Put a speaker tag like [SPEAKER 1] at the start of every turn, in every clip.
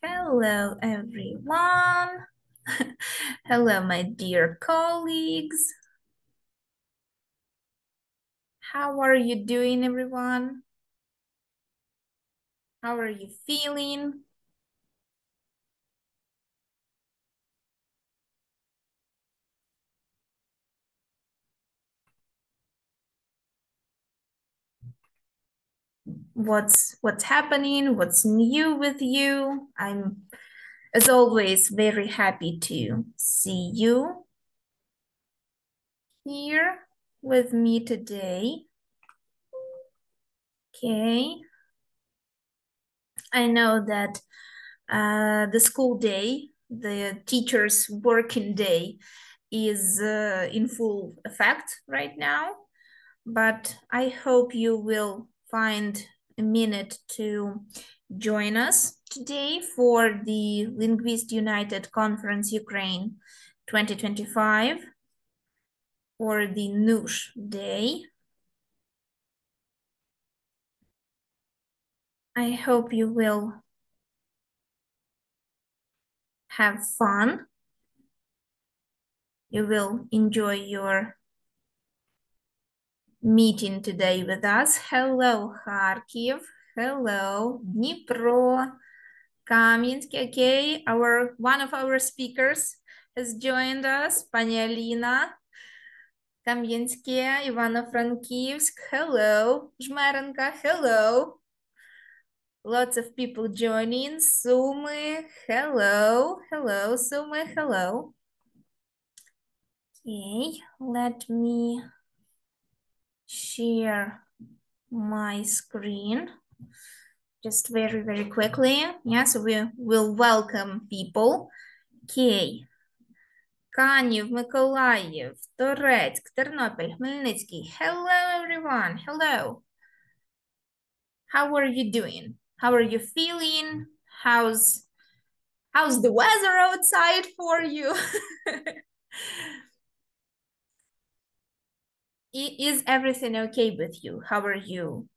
[SPEAKER 1] Hello, everyone. Hello, my dear colleagues. How are you doing, everyone? How are you feeling? What's happening? What's new with you? I'm, as always, very happy to see you here with me today. Okay. I know that the school day, the teacher's working day, is in full effect right now, but I hope you will find a minute to join us today for the Linguist United Conference Ukraine 2025 or the NUS Day. I hope you will have fun. You will enjoy your meeting today with us. Hello, Kharkiv. Hello, Dnipro, Кам'янськ. Okay, one of our speakers has joined us, Pani Alina. Кам'янське, Ivano-Frankivsk. Hello, Жмеренка. Hello. Lots of people joining. Sumy. Hello. Hello, Sumy. Hello. Okay, let me share my screen just very, very quickly. Yeah, so we will welcome people. Okay. Канів, Миколаїв, Торецьк, Тернопіль, Хмельницький. Hello, everyone. Hello. How are you doing? How are you feeling? How's the weather outside for you? Is everything okay with you? How are you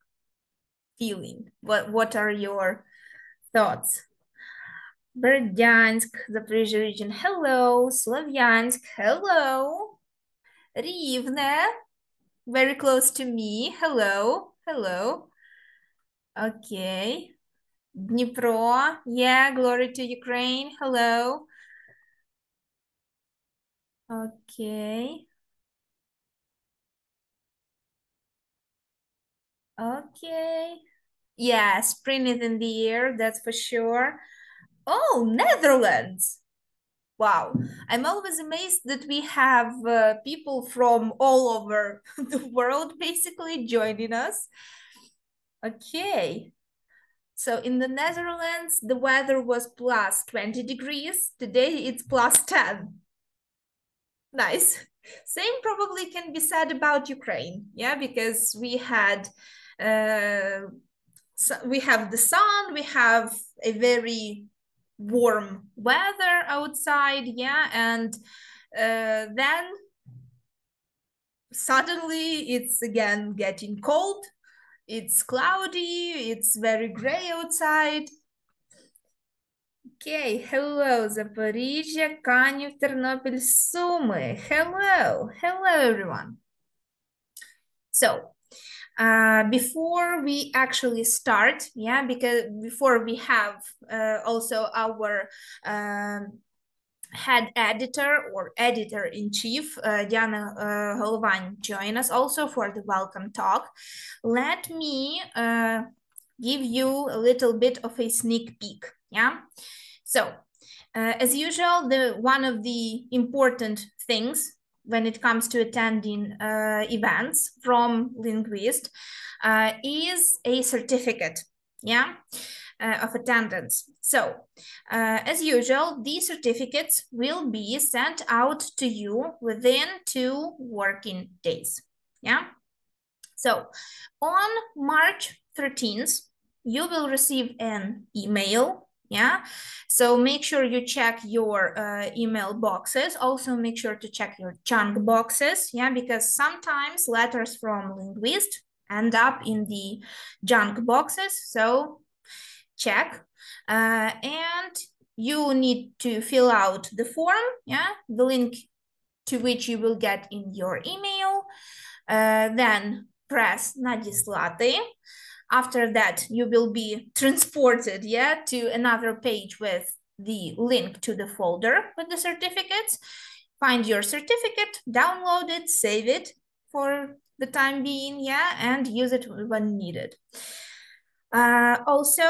[SPEAKER 1] feeling? What are your thoughts? Бердянськ, Запоріжжя region, hello. Слов'янськ, hello. Рівне, very close to me, hello, hello. Okay. Dnipro, yeah, glory to Ukraine, hello. Okay. Okay. Yeah, spring is in the air, that's for sure. Oh, Netherlands. Wow, I'm always amazed that we have people from all over the world basically joining us. Okay, so in the Netherlands, the weather was plus 20 degrees. Today it's plus 10. Nice. Same probably can be said about Ukraine, yeah, because we had, we have the sun, we have a very warm weather outside, yeah, and then suddenly it's again getting cold, it's cloudy, it's very gray outside. Okay, hello, Запоріжжя, Канів, Тернопіль, Суми. Hello, hello, everyone. So, before we actually start, yeah, because before we have also our head editor or editor-in-chief, Diana Головною, join us also for the welcome talk. Let me give you a little bit of a sneak peek, yeah? So, as usual, one of the important things when it comes to attending events from Linguist is a certificate, yeah, of attendance. So, as usual, these certificates will be sent out to you within 2 working days, yeah? So, on March 13th, you will receive an email, yeah? So make sure you check your email boxes. Also make sure to check your junk boxes, yeah? Because sometimes letters from Linguist end up in the junk boxes, so check. And you need to fill out the form, yeah, the link to which you will get in your email. Then press Надіслати. After that, you will be transported, yeah, to another page with the link to the folder with the certificates. Find your certificate, download it, save it for the time being, yeah, and use it when needed. Also,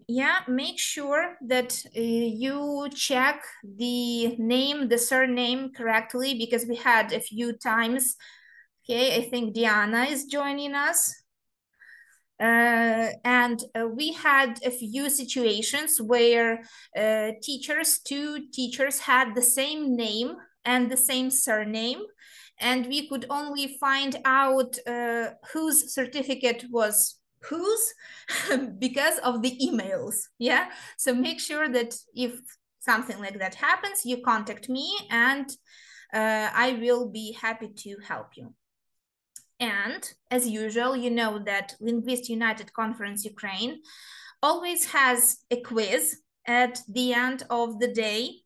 [SPEAKER 1] yeah, make sure that you check the name, the surname correctly, because we had a few times. Okay, I think Diana is joining us. And we had a few situations where two teachers had the same name and the same surname, and we could only find out whose certificate was whose because of the emails, yeah? So make sure that if something like that happens, you contact me, and I will be happy to help you. And as usual, you know that Linguist United Conference Ukraine always has a quiz at the end of the day,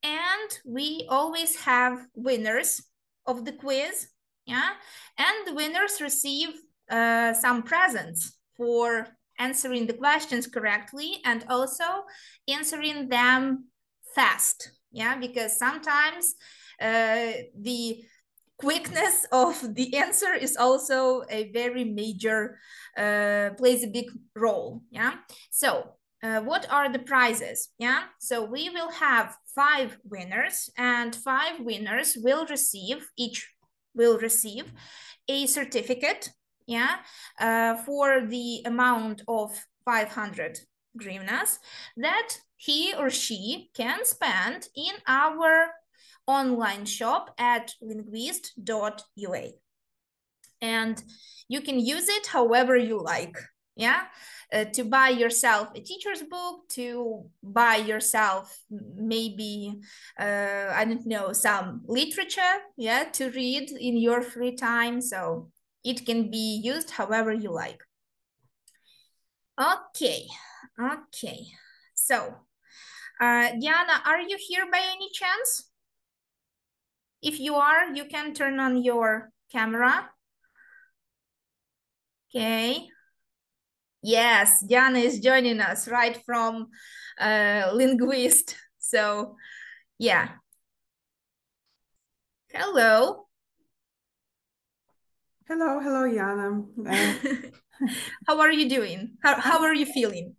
[SPEAKER 1] and we always have winners of the quiz, yeah? And the winners receive some presents for answering the questions correctly and also answering them fast, yeah? Because sometimes the quickness of the answer is also a very major, plays a big role, yeah? So what are the prizes, yeah? So we will have 5 winners, and 5 winners will receive, each will receive a certificate, yeah, for the amount of 500 hryvnias that he or she can spend in our online shop at linguist.ua. And you can use it however you like, yeah? To buy yourself a teacher's book, to buy yourself maybe, I don't know, some literature, yeah, to read in your free time. So it can be used however you like. Okay, okay. So, Diana, are you here by any chance? If you are, you can turn on your camera. Okay. Yes, Diana is joining us right from Linguist. So, yeah. Hello.
[SPEAKER 2] Hello, hello, Jana.
[SPEAKER 1] How are you doing? How are you feeling?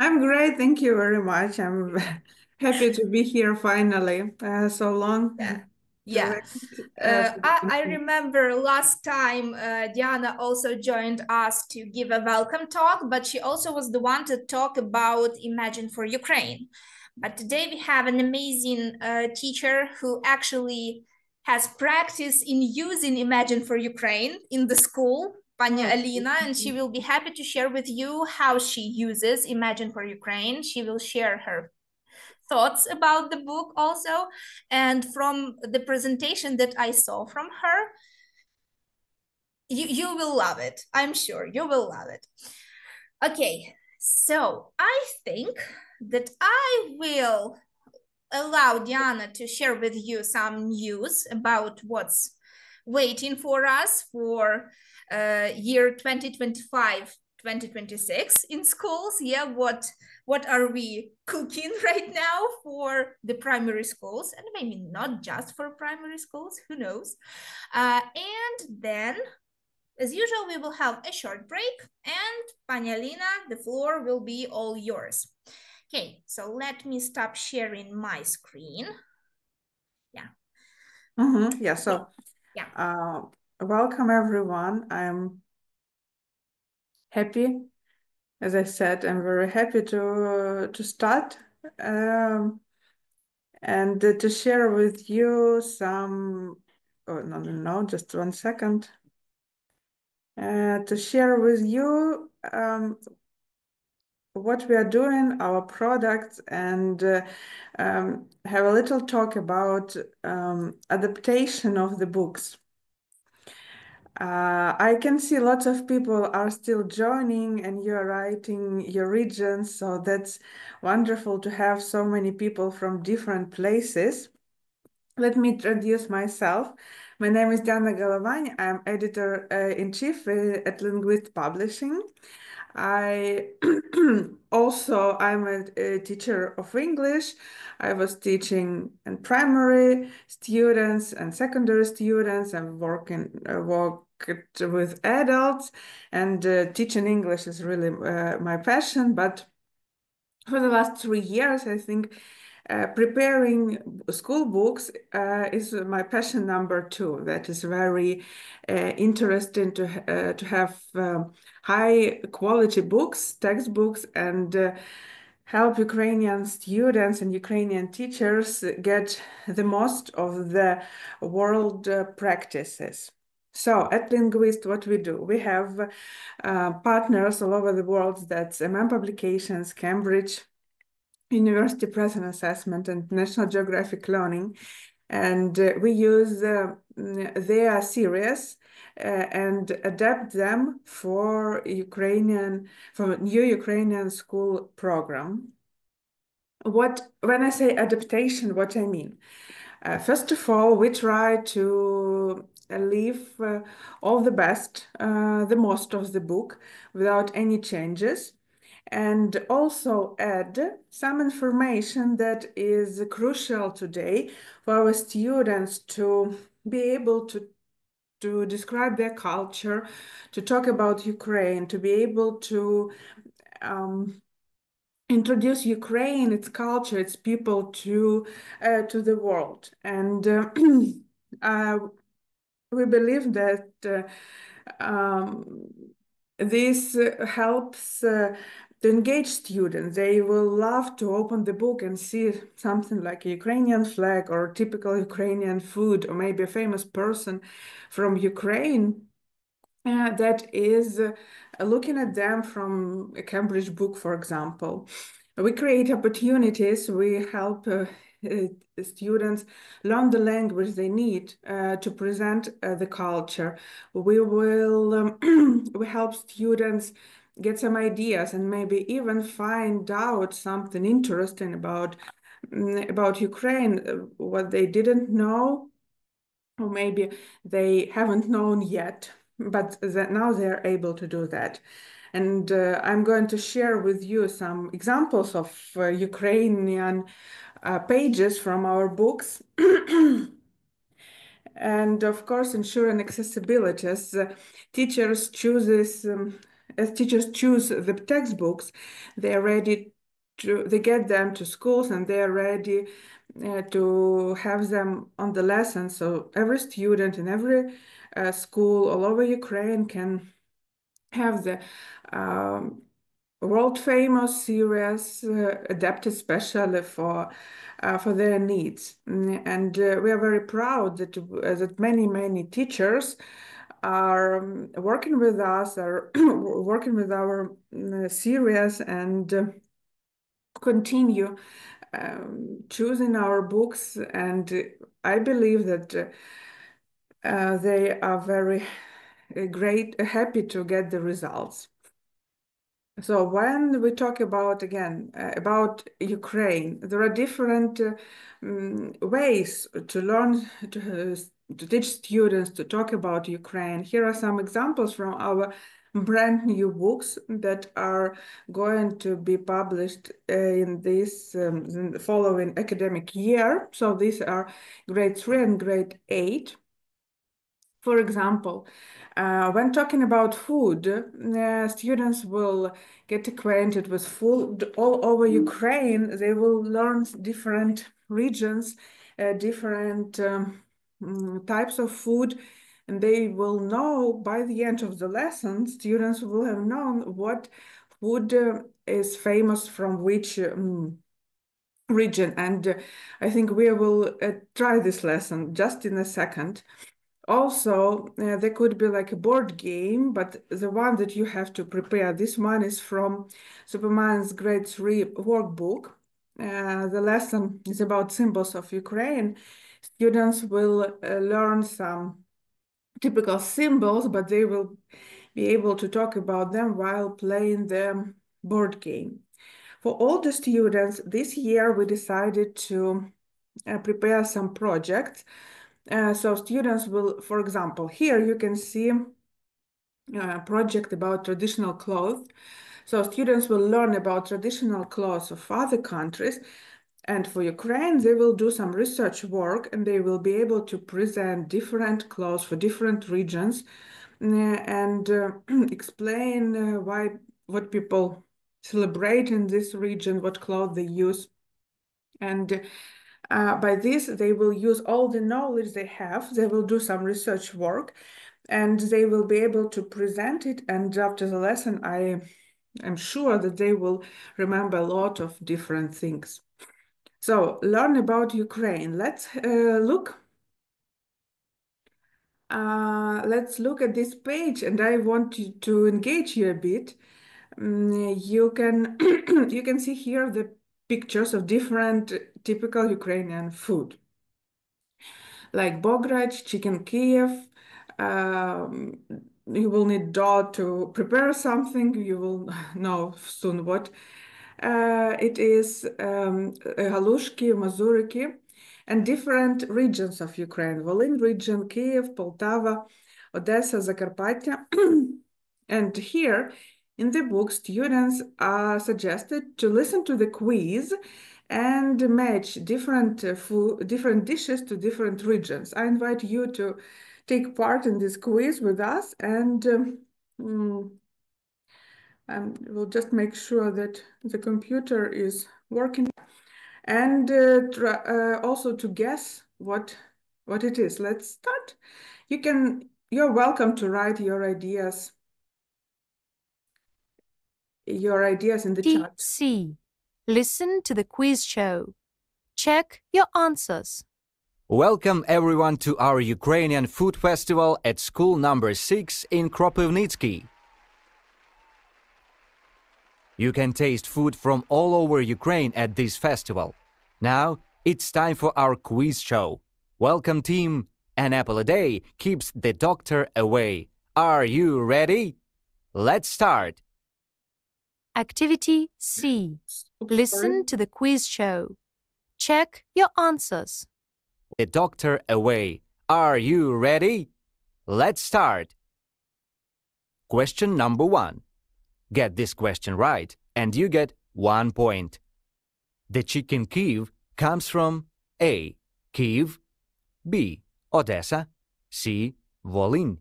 [SPEAKER 2] I'm great, thank you very much. I'm happy to be here finally. So long.
[SPEAKER 1] Yeah.
[SPEAKER 2] to
[SPEAKER 1] Yeah.
[SPEAKER 2] wait,
[SPEAKER 1] I remember last time Diana also joined us to give a welcome talk, but she also was the one to talk about Imagine for Ukraine. But today we have an amazing teacher who actually has practice in using Imagine for Ukraine in the school, Panya Alina, and she will be happy to share with you how she uses Imagine for Ukraine. She will share her thoughts about the book also, and from the presentation that I saw from her, you will love it. I'm sure you will love it. Okay, so I think that I will allow Diana to share with you some news about what's waiting for us for year 2025-2026 in schools. Yeah, what are we cooking right now for the primary schools, and maybe not just for primary schools, who knows. And then, as usual, we will have a short break, and Panyalina, the floor will be all yours. Okay, so let me stop sharing my screen. Yeah.
[SPEAKER 2] Yeah, so
[SPEAKER 1] yeah.
[SPEAKER 2] Welcome everyone. I'm happy, as I said, I'm very happy to start and to share with you some, oh, no, just one second. To share with you what we are doing, our products, and have a little talk about adaptation of the books. I can see lots of people are still joining and you're writing your regions, so that's wonderful to have so many people from different places. Let me introduce myself. My name is Diana Galavany. I'm editor-in-chief at Linguist Publishing. I'm a teacher of English. I was teaching in primary students and secondary students. I'm worked with adults, and teaching English is really my passion. But for the last 3 years, I think preparing school books is my passion number 2. That is very interesting to have high quality books, textbooks, and help Ukrainian students and Ukrainian teachers get the most of the world practices. So at Linguist, what we do, we have partners all over the world. That's Publications, Cambridge University Press and Assessment, and National Geographic Learning. And we use their series and adapt them for new Ukrainian school program. When I say adaptation, what I mean? First of all, we try to leave all the best, the most of the book without any changes, and also add some information that is crucial today for our students to be able to describe their culture, to talk about Ukraine, to be able to introduce Ukraine, its culture, its people to the world. And we believe that this helps to engage students. They will love to open the book and see something like a Ukrainian flag or typical Ukrainian food, or maybe a famous person from Ukraine that is looking at them from a Cambridge book, for example. We create opportunities. We help students learn the language they need to present the culture. We will we help students get some ideas and maybe even find out something interesting about Ukraine, what they didn't know, or maybe they haven't known yet, but now they're able to do that. And I'm going to share with you some examples of Ukrainian pages from our books. And of course, ensuring accessibility as teachers choose the textbooks, they get them to schools and they're ready to have them on the lesson. So every student in every school all over Ukraine can have the world famous series adapted specially for their needs. And we are very proud that many teachers are working with us, are working with our series, and continue choosing our books. And I believe that they are very happy to get the results. So when we talk about, again, about Ukraine, there are different ways to learn, to teach students to talk about Ukraine. Here are some examples from our brand new books that are going to be published in this following academic year. So these are grade 3 and grade 8. For example, when talking about food, students will get acquainted with food all over Ukraine. They will learn different regions, different types of food, and they will know by the end of the lesson, students will have known what food is famous from which region. And I think we will try this lesson just in a second. Also, there could be like a board game, but the one that you have to prepare, this one is from Superman's grade 3 workbook. The lesson is about symbols of Ukraine. Students will learn some typical symbols, but they will be able to talk about them while playing the board game. For all the students, this year we decided to prepare some projects. So students will, for example, here you can see a project about traditional clothes. So students will learn about traditional clothes of other countries. And for Ukraine, they will do some research work and they will be able to present different clothes for different regions and explain what people celebrate in this region, what clothes they use. And by this, they will use all the knowledge they have. They will do some research work and they will be able to present it. And after the lesson, I am sure that they will remember a lot of different things. So learn about Ukraine. Let's look at this page, and I want to engage you a bit. You can you can see here the pictures of different typical Ukrainian food, like bograch, chicken Kiev. You will need dough to prepare something. You will know soon what it is, halushki, mazuriki, and different regions of Ukraine. Volyn region, Kiev, Poltava, Odessa, Zakarpattia. And here in the book, students are suggested to listen to the quiz and match different different dishes to different regions. I invite you to take part in this quiz with us, and we'll just make sure that the computer is working, and also to guess what it is. Let's start. You're welcome to write your ideas in the chat.
[SPEAKER 3] C. Listen to the quiz show. Check your answers.
[SPEAKER 4] Welcome everyone to our Ukrainian food festival at school number 6 in Kropivnitsky. You can taste food from all over Ukraine at this festival. Now it's time for our quiz show. Welcome team. An apple a day keeps the doctor away. Are you ready? Let's start.
[SPEAKER 3] Activity C. Listen to the quiz show. Check your answers.
[SPEAKER 4] The doctor away. Are you ready? Let's start. Question number 1. Get this question right and you get 1 point. The chicken Kiev comes from A. Kyiv, B. Odessa, C. Volyn.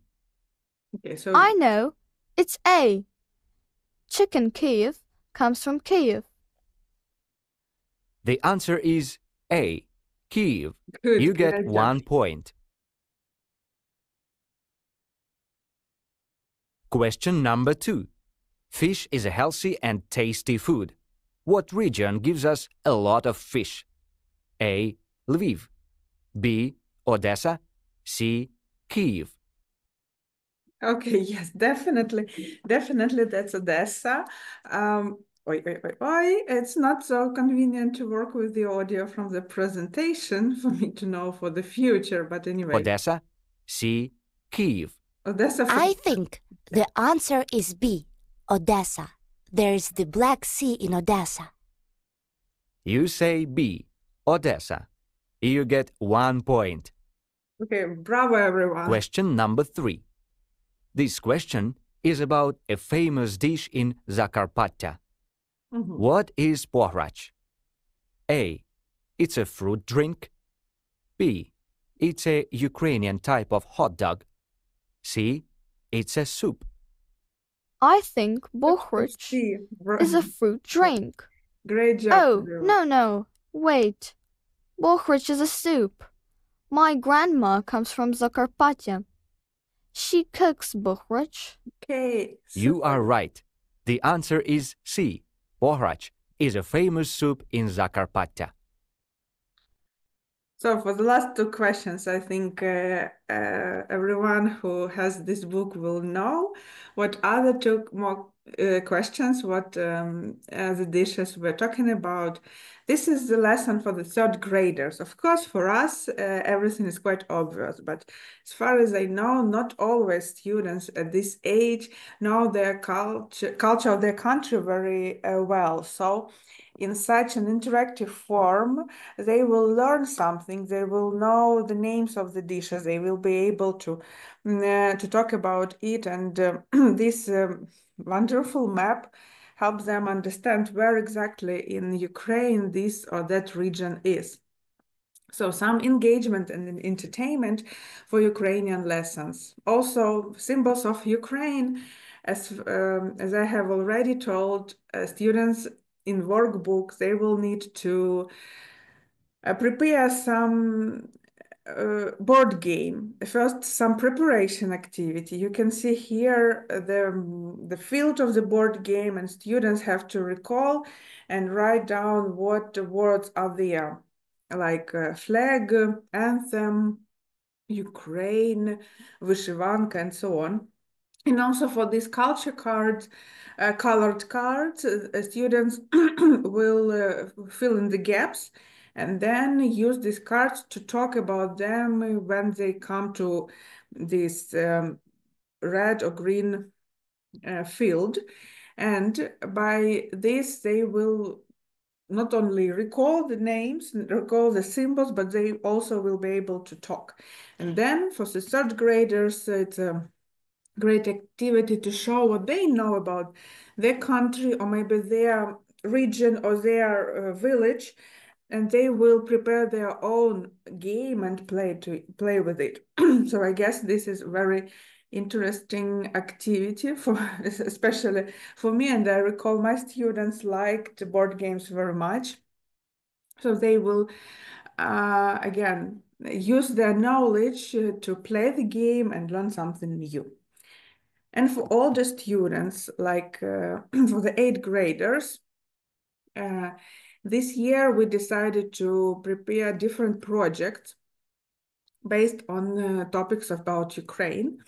[SPEAKER 2] Okay, so
[SPEAKER 5] I know. It's A. Chicken Kiev comes from Kiev.
[SPEAKER 4] The answer is A. Kyiv.
[SPEAKER 2] good.
[SPEAKER 4] You get
[SPEAKER 2] Great job.
[SPEAKER 4] 1 point. Question number 2. Fish is a healthy and tasty food. What region gives us a lot of fish? A. Lviv, B. Odessa, C. Kyiv.
[SPEAKER 2] Okay, yes, definitely that's Odessa. It's not so convenient to work with the audio from the presentation for me to know for the future, but anyway.
[SPEAKER 4] Odessa, C. Kyiv.
[SPEAKER 2] Odessa.
[SPEAKER 6] I think the answer is B, Odessa. There's the Black Sea in Odessa.
[SPEAKER 4] You say B. Odessa. You get 1 point.
[SPEAKER 2] Okay, bravo everyone.
[SPEAKER 4] Question number 3. This question is about a famous dish in Zakarpattia.
[SPEAKER 2] Mhm.
[SPEAKER 4] What is pograch? A. It's a fruit drink. B. It's a Ukrainian type of hot dog. C. It's a soup.
[SPEAKER 5] I think bochrach
[SPEAKER 2] See,
[SPEAKER 5] is a fruit drink.
[SPEAKER 2] Great job.
[SPEAKER 5] Oh,
[SPEAKER 2] everyone.
[SPEAKER 5] no. Wait. Bochrach is a soup. My grandma comes from Zakarpattia. She cooks bochrach.
[SPEAKER 2] Okay.
[SPEAKER 4] You are right. The answer is C. Pograch is a famous soup in Zakarpattia.
[SPEAKER 2] So for the last two questions, I think everyone who has this book will know what other two more questions, what the dishes we're talking about. This is the lesson for the third graders. Of course, for us, everything is quite obvious, but as far as I know, not always students at this age know their culture of their country very well. So in such an interactive form, they will learn something, they will know the names of the dishes, they will be able to talk about it, and this wonderful map helps them understand where exactly in Ukraine this or that region is. So some engagement and entertainment for Ukrainian lessons. Also symbols of Ukraine, as I have already told students in workbooks, they will need to prepare some board game. First, some preparation activity. You can see here the field of the board game, and students have to recall and write down what words are there, like flag, anthem, Ukraine, вишиванка, and so on. And also for these culture cards, colored cards, students will fill in the gaps and then use these cards to talk about them when they come to this red or green field. And by this, they will not only recall the names, recall the symbols, but they also will be able to talk. And then for the third graders, it's a great activity to show what they know about their country or maybe their region or their village, and they will prepare their own game and play with it. So I guess this is very interesting activity for especially for me, and I recall my students liked board games very much. So they will again use their knowledge to play the game and learn something new. And for all the students, like for the 8th graders, this year we decided to prepare different projects based on topics about Ukraine.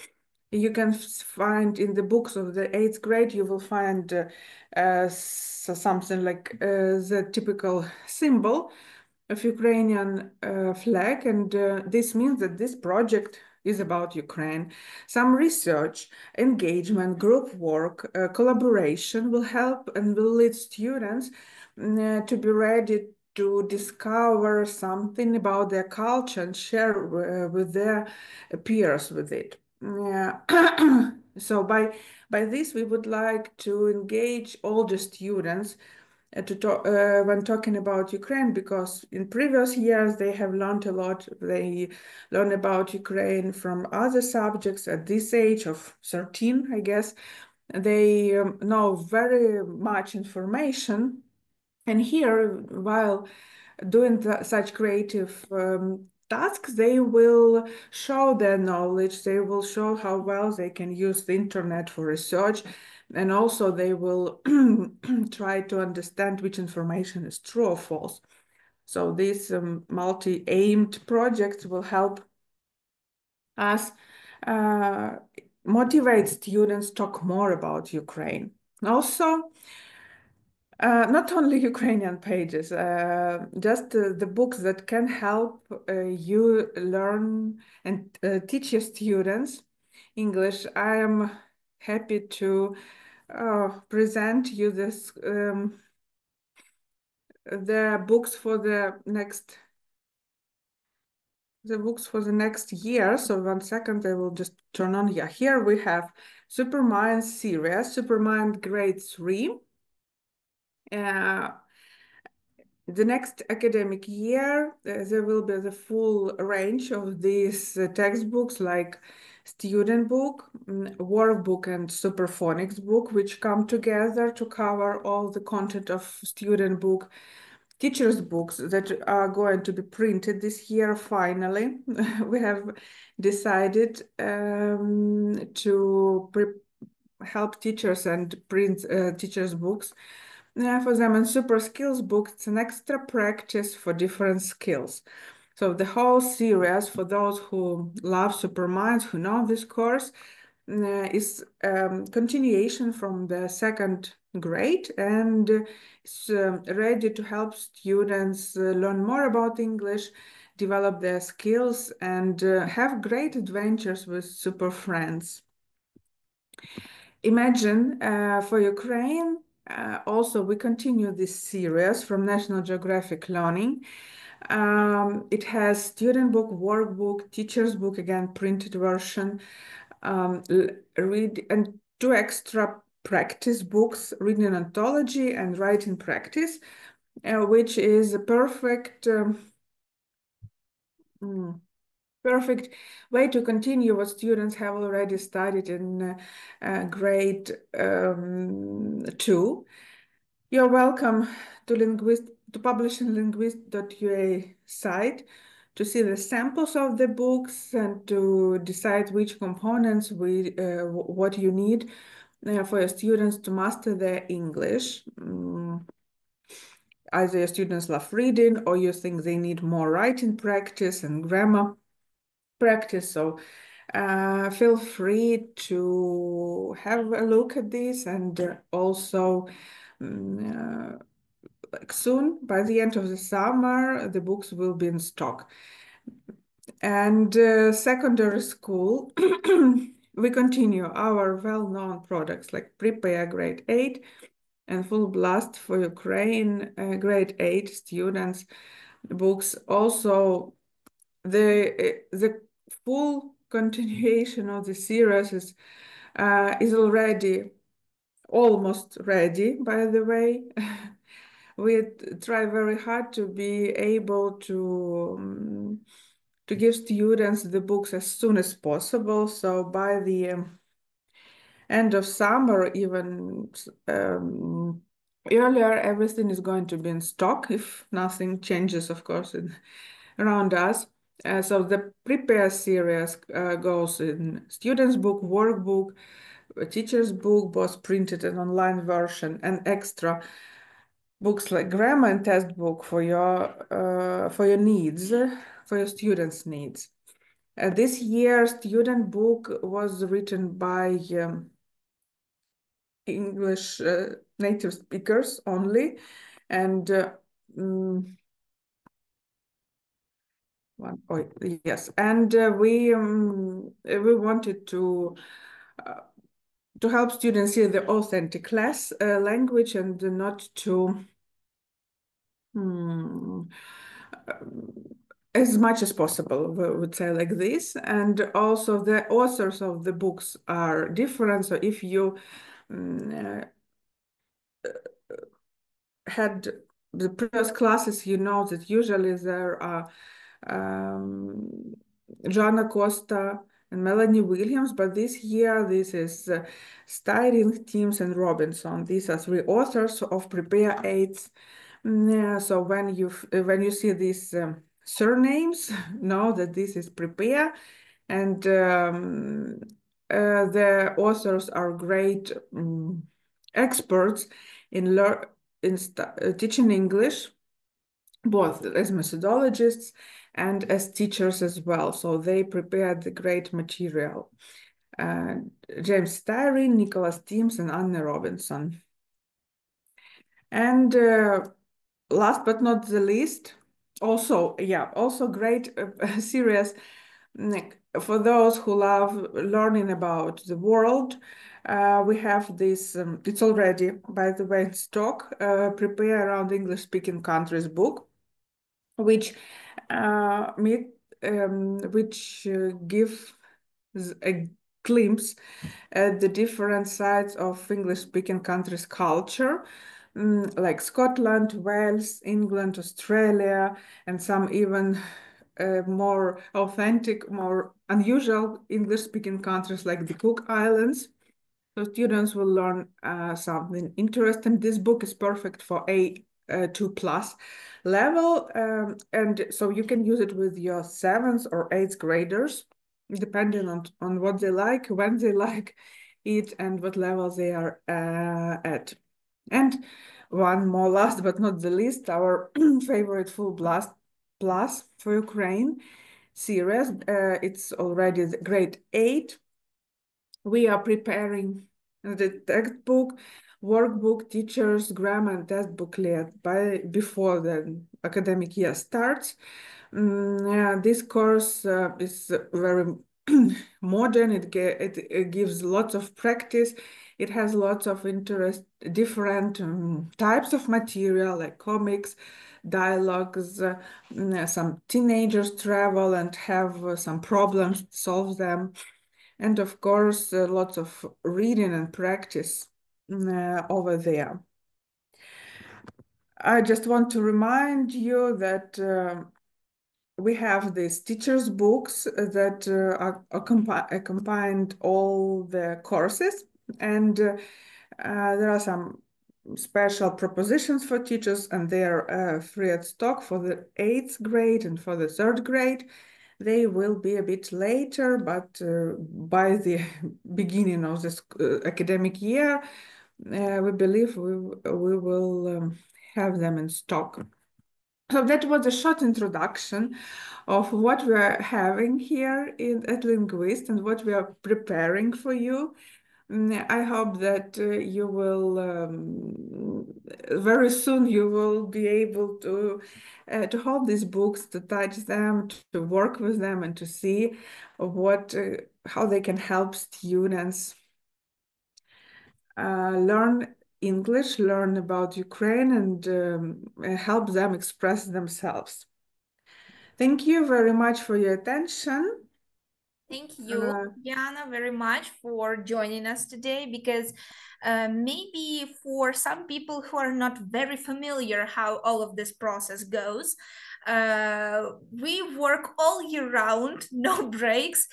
[SPEAKER 2] You can find in the books of the 8th grade, you will find something like the typical symbol of Ukrainian flag, and this means that this project is about Ukraine. Some research, engagement, group work, collaboration will help and will lead students to be ready to discover something about their culture and share with their peers with it. So by this, we would like to engage all the students to talk, when talking about Ukraine, because in previous years they have learned a lot. They learn about Ukraine from other subjects at this age of 13, I guess. They know very much information. And here, while doing such creative tasks, they will show their knowledge, they will show how well they can use the internet for research, and also they will try to understand which information is true or false. So these multi-aimed projects will help us motivate students to talk more about Ukraine. Also, not only Ukrainian pages, just the books that can help you learn and teach your students English. I am happy to present you this the books for the next year. So 1 second, I will just turn on. Yeah, here we have Supermind series, Supermind grade 3. The next academic year, there will be the full range of these textbooks, like student book, workbook, and superphonics book, which come together to cover all the content of student book. Teachers' books that are going to be printed this year, finally. We have decided to help teachers and print teachers' books for them. And super skills book, it's an extra practice for different skills. So the whole series, for those who love Superminds, who know this course, is continuation from the second grade, and it's ready to help students learn more about English, develop their skills, and have great adventures with super friends. Imagine for Ukraine, also we continue this series from National Geographic Learning. It has student book, workbook, teacher's book, again, printed version, read and 2 extra practice books, reading anthology and writing practice, which is a perfect perfect way to continue what students have already studied in grade 2. You're welcome to publishing Linguist.ua site to see the samples of the books and to decide which components what you need for your students to master their English. Either your students love reading or you think they need more writing practice and grammar practice. So feel free to have a look at this, and also like soon, by the end of the summer, the books will be in stock. And secondary school, we continue our well-known products like Prepare Grade 8 and Full Blast for Ukraine Grade 8 students books. Also, the full continuation of the series is already almost ready, by the way. We try very hard to be able to give students the books as soon as possible. So by the end of summer, even earlier, everything is going to be in stock if nothing changes, of course, around us. So the Prepare series goes in students' book, workbook, a teacher's book, both printed and online version, and extra books like grammar and test book for your needs, for your students' needs. This year, student book was written by English native speakers only, and yes, and we wanted to help students see the authentic class language and not to as much as possible, we would say like this. And also the authors of the books are different. So if you had the previous classes, you know that usually there are Joanna Costa and Melanie Williams, but this year this is Styling, Teams, and Robinson. These are 3 authors of Prepare 8. So when you see these surnames, know that this is Prepare, and the authors are great experts in teaching English, both as methodologists and as teachers as well. So they prepared the great material. James Styring, Nicholas Teams, and Anne Robinson. And last but not the least, also great series for those who love learning about the world. We have this, it's already, by the way, in stock, Prepare Around English-Speaking Countries book, which gives a glimpse at the different sides of English-speaking countries' culture, like Scotland, Wales, England, Australia, and some even more authentic, more unusual English-speaking countries like the Cook Islands. So students will learn something interesting. This book is perfect for A2+ level, and so you can use it with your 7th or 8th graders, depending on what they like, when they like it, and what level they are at. And one more, last but not the least, our favorite Full Blast Plus for Ukraine series. It's already the grade 8. We are preparing the textbook, workbook, teachers, grammar, and test booklet before the academic year starts. This course is very modern. It gives lots of practice. It has lots of different types of material like comics, dialogues. Some teenagers travel and have some problems, solve them. And of course, lots of reading and practice over there. I just want to remind you that we have these teachers' books that accompanied all the courses, and there are some special propositions for teachers, and they are free at stock for the 8th grade and for the 3rd grade. They will be a bit later, but by the beginning of this academic year, we believe we will have them in stock. So that was a short introduction of what we are having here at Linguist and what we are preparing for you. I hope that you will very soon you will be able to hold these books, to touch them, to work with them, and to see how they can help students learn English, learn about Ukraine, and help them express themselves. Thank you very much for your attention.
[SPEAKER 1] Thank you, Diana, very much for joining us today, because maybe for some people who are not very familiar how all of this process goes, we work all year round, no breaks,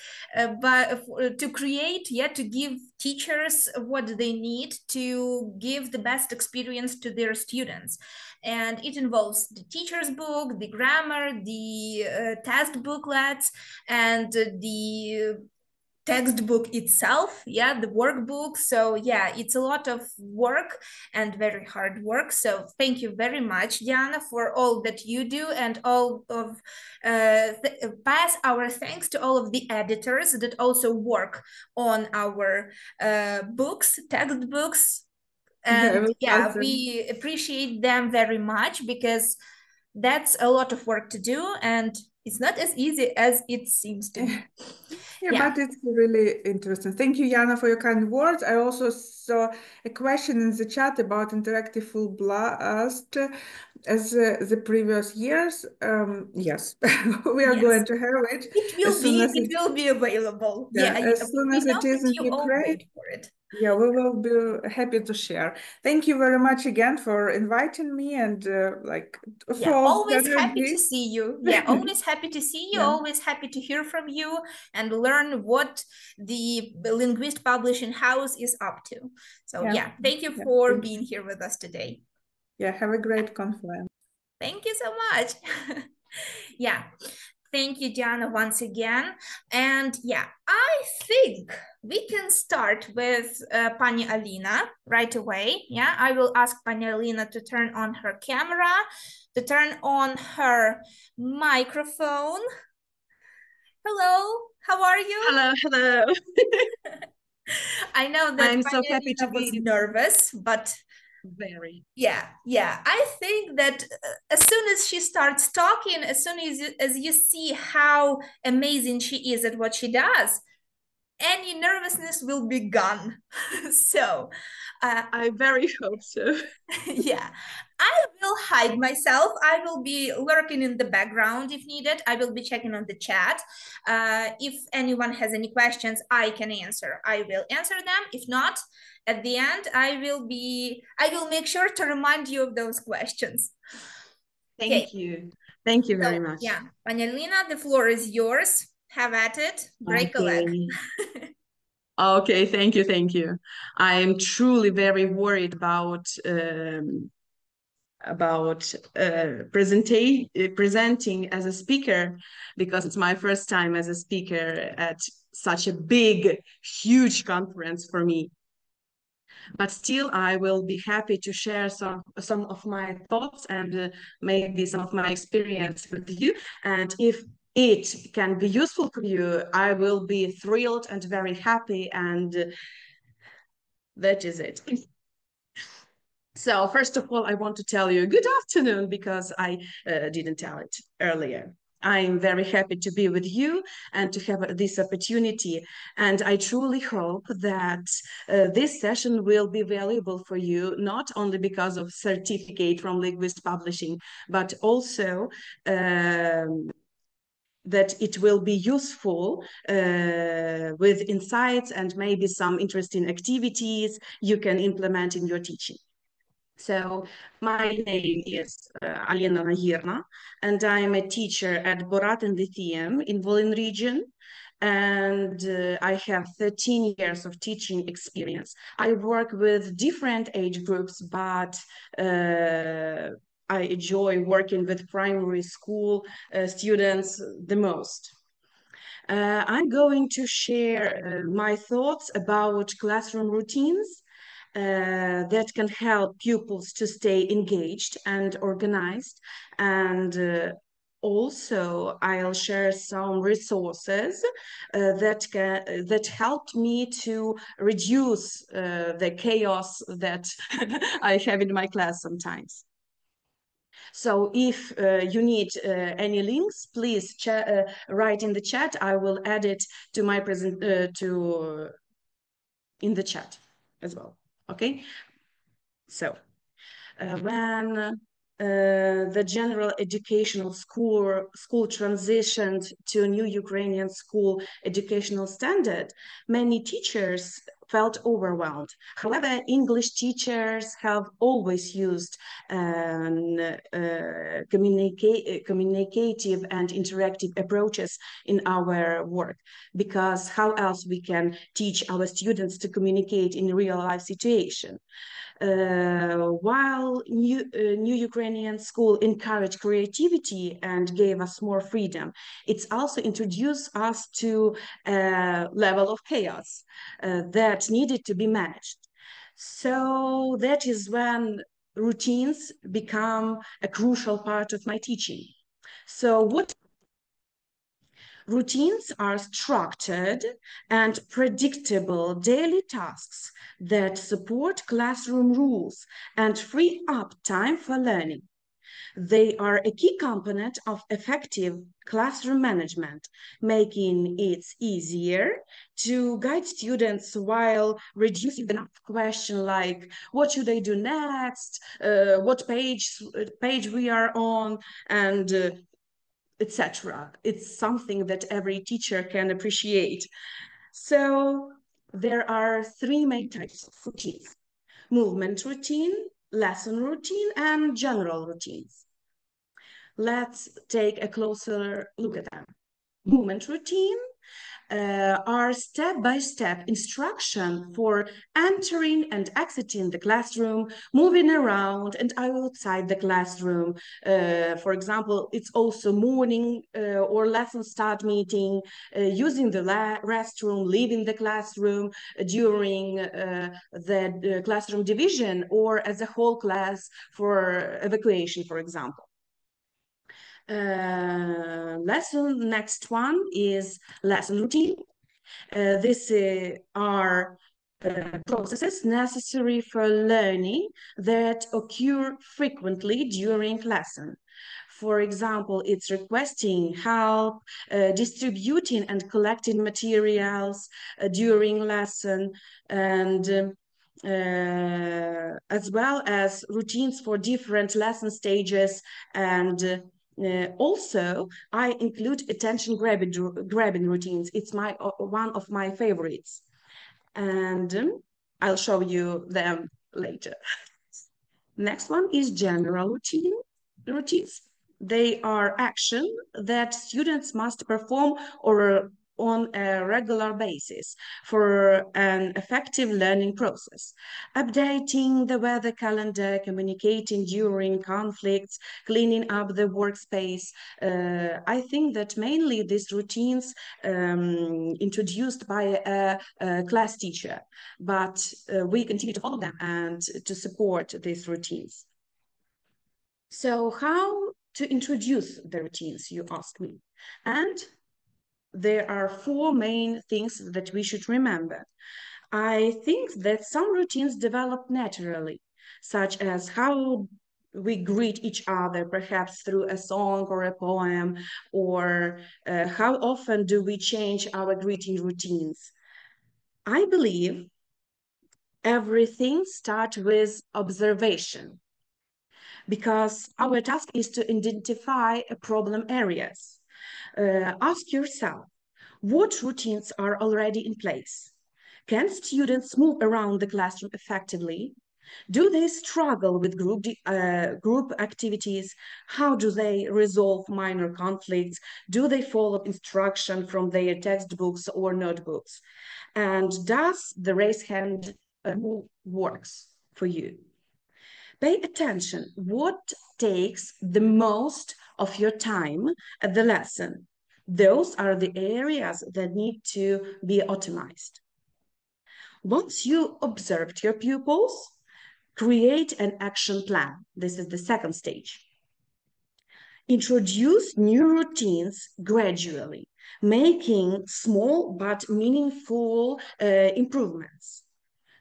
[SPEAKER 1] but to create, to give teachers what they need to give the best experience to their students. And it involves the teacher's book, the grammar, the test booklets, and the textbook itself, the workbook. So it's a lot of work and very hard work. So thank you very much, Diana, for all that you do, and all of pass our thanks to all of the editors that also work on our books, textbooks. And we appreciate them very much, because that's a lot of work to do, and it's not as easy as it seems to be.
[SPEAKER 2] But it's really interesting. Thank you, Jana, for your kind words. I also saw a question in the chat about interactive full blast as the previous years. Yes, we are going to have it.
[SPEAKER 1] It will be available.
[SPEAKER 2] As soon as it is in Ukraine. We will be happy to share. Thank you very much again for inviting me, and
[SPEAKER 1] always happy to see you. Always happy to see you. Always happy to hear from you and learn what the Linguist Publishing House is up to. So thank you for being here with us today.
[SPEAKER 2] Have a great conference.
[SPEAKER 1] Thank you so much. Thank you, Diana, once again. And I think we can start with Pani Alina right away. I will ask Pani Alina to turn on her camera, to turn on her microphone. Hello, how are you?
[SPEAKER 7] Hello.
[SPEAKER 1] I know that
[SPEAKER 7] I'm
[SPEAKER 1] Pani
[SPEAKER 7] so happy
[SPEAKER 1] Alina
[SPEAKER 7] to
[SPEAKER 1] was
[SPEAKER 7] be
[SPEAKER 1] nervous, but
[SPEAKER 7] very.
[SPEAKER 1] I think that as soon as she starts talking, as soon as you see how amazing she is at what she does, any nervousness will be gone. So
[SPEAKER 7] I very hope so.
[SPEAKER 1] I will hide myself. I will be lurking in the background if needed. I will be checking on the chat. If anyone has any questions I can answer, I will answer them. If not, at the end, I will make sure to remind you of those questions.
[SPEAKER 7] Thank you. Thank you very much.
[SPEAKER 1] Pani Alina, the floor is yours. Have at it. Break a leg.
[SPEAKER 7] Okay, thank you. I am truly very worried about presenting as a speaker, because it's my first time as a speaker at such a big, huge conference for me. But still, I will be happy to share some of my thoughts and maybe some of my experience with you. And if it can be useful for you, I will be thrilled and very happy, and that is it. So first of all, I want to tell you good afternoon, because I didn't tell it earlier. I'm very happy to be with you and to have this opportunity. And I truly hope that this session will be valuable for you, not only because of certificate from Linguist Publishing, but also that it will be useful with insights and maybe some interesting activities you can implement in your teaching. So my name is Alina Nagirna, and I'm a teacher at Borat and Lithium in Volyn region. And I have 13 years of teaching experience. I work with different age groups, but I enjoy working with primary school students the most. I'm going to share my thoughts about classroom routines that can help pupils to stay engaged and organized. And also, I'll share some resources that helped me to reduce the chaos that I have in my class sometimes. So if you need any links, please write in the chat. I will add it to my in the chat as well. Okay, so when the general educational school transitioned to a new Ukrainian school educational standard, many teachers felt overwhelmed. However, English teachers have always used communicative and interactive approaches in our work, because how else we can teach our students to communicate in real life situation? While new Ukrainian school encouraged creativity and gave us more freedom, it's also introduced us to a level of chaos that needed to be managed. So that is when routines become a crucial part of my teaching. So what routines are structured and predictable daily tasks that support classroom rules and free up time for learning. They are a key component of effective classroom management, making it easier to guide students while reducing the question like, what should I do next? What page we are on? And etc. It's something that every teacher can appreciate. So there are three main types of routines: movement routine, lesson routine, and general routines. Let's take a closer look at them. Movement routine are step-by-step instruction for entering and exiting the classroom, moving around and outside the classroom. For example, it's also morning or lesson start meeting, using the restroom, leaving the classroom during the classroom division, or as a whole class for evacuation, for example. Next one is lesson routine. These are processes necessary for learning that occur frequently during lesson. For example, it's requesting help, distributing and collecting materials during lesson, and as well as routines for different lesson stages. And also, I include attention grabbing routines. It's one of my favorites, and I'll show you them later. Next one is general routines. They are action that students must perform or on a regular basis for an effective learning process. Updating the weather calendar, communicating during conflicts, cleaning up the workspace. I think that mainly these routines introduced by a class teacher, but we continue to follow them and to support these routines. So how to introduce the routines, you asked me. And there are 4 main things that we should remember. I think that some routines develop naturally, such as how we greet each other, perhaps through a song or a poem, or how often do we change our greeting routines. I believe everything starts with observation, because our task is to identify problem areas. Ask yourself, what routines are already in place? Can students move around the classroom effectively? Do they struggle with group activities? How do they resolve minor conflicts? Do they follow instruction from their textbooks or notebooks? And does the raise hand works for you? Pay attention, what takes the most of your time at the lesson? Those are the areas that need to be optimized. Once you observed your pupils, create an action plan. This is the second stage. Introduce new routines gradually, making small but meaningful improvements.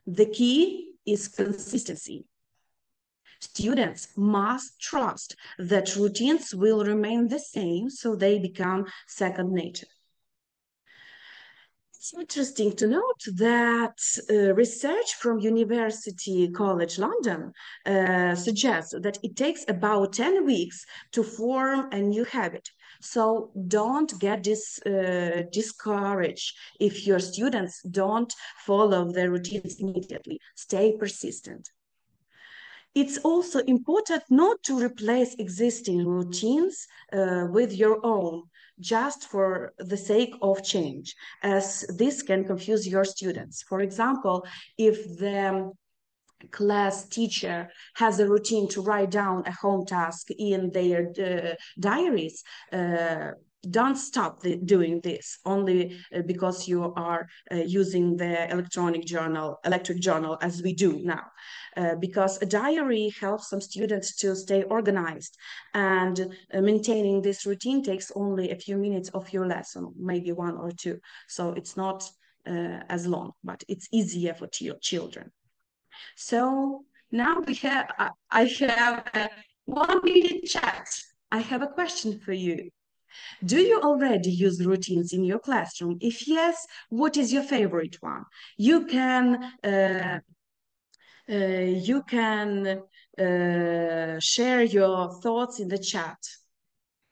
[SPEAKER 7] The key is consistency. Students must trust that routines will remain the same, so they become second nature. It's interesting to note that research from University College London suggests that it takes about 10 weeks to form a new habit. So don't get discouraged if your students don't follow their routines immediately. Stay persistent. It's also important not to replace existing routines with your own, just for the sake of change, as this can confuse your students. For example, if the class teacher has a routine to write down a home task in their diaries, don't stop doing this only because you are using the electric journal as we do now. Because a diary helps some students to stay organized, and maintaining this routine takes only a few minutes of your lesson, maybe 1 or 2. So it's not as long, but it's easier for children. So now I have a 1-minute chat. I have a question for you. Do you already use routines in your classroom? If yes, what is your favorite one? You can share your thoughts in the chat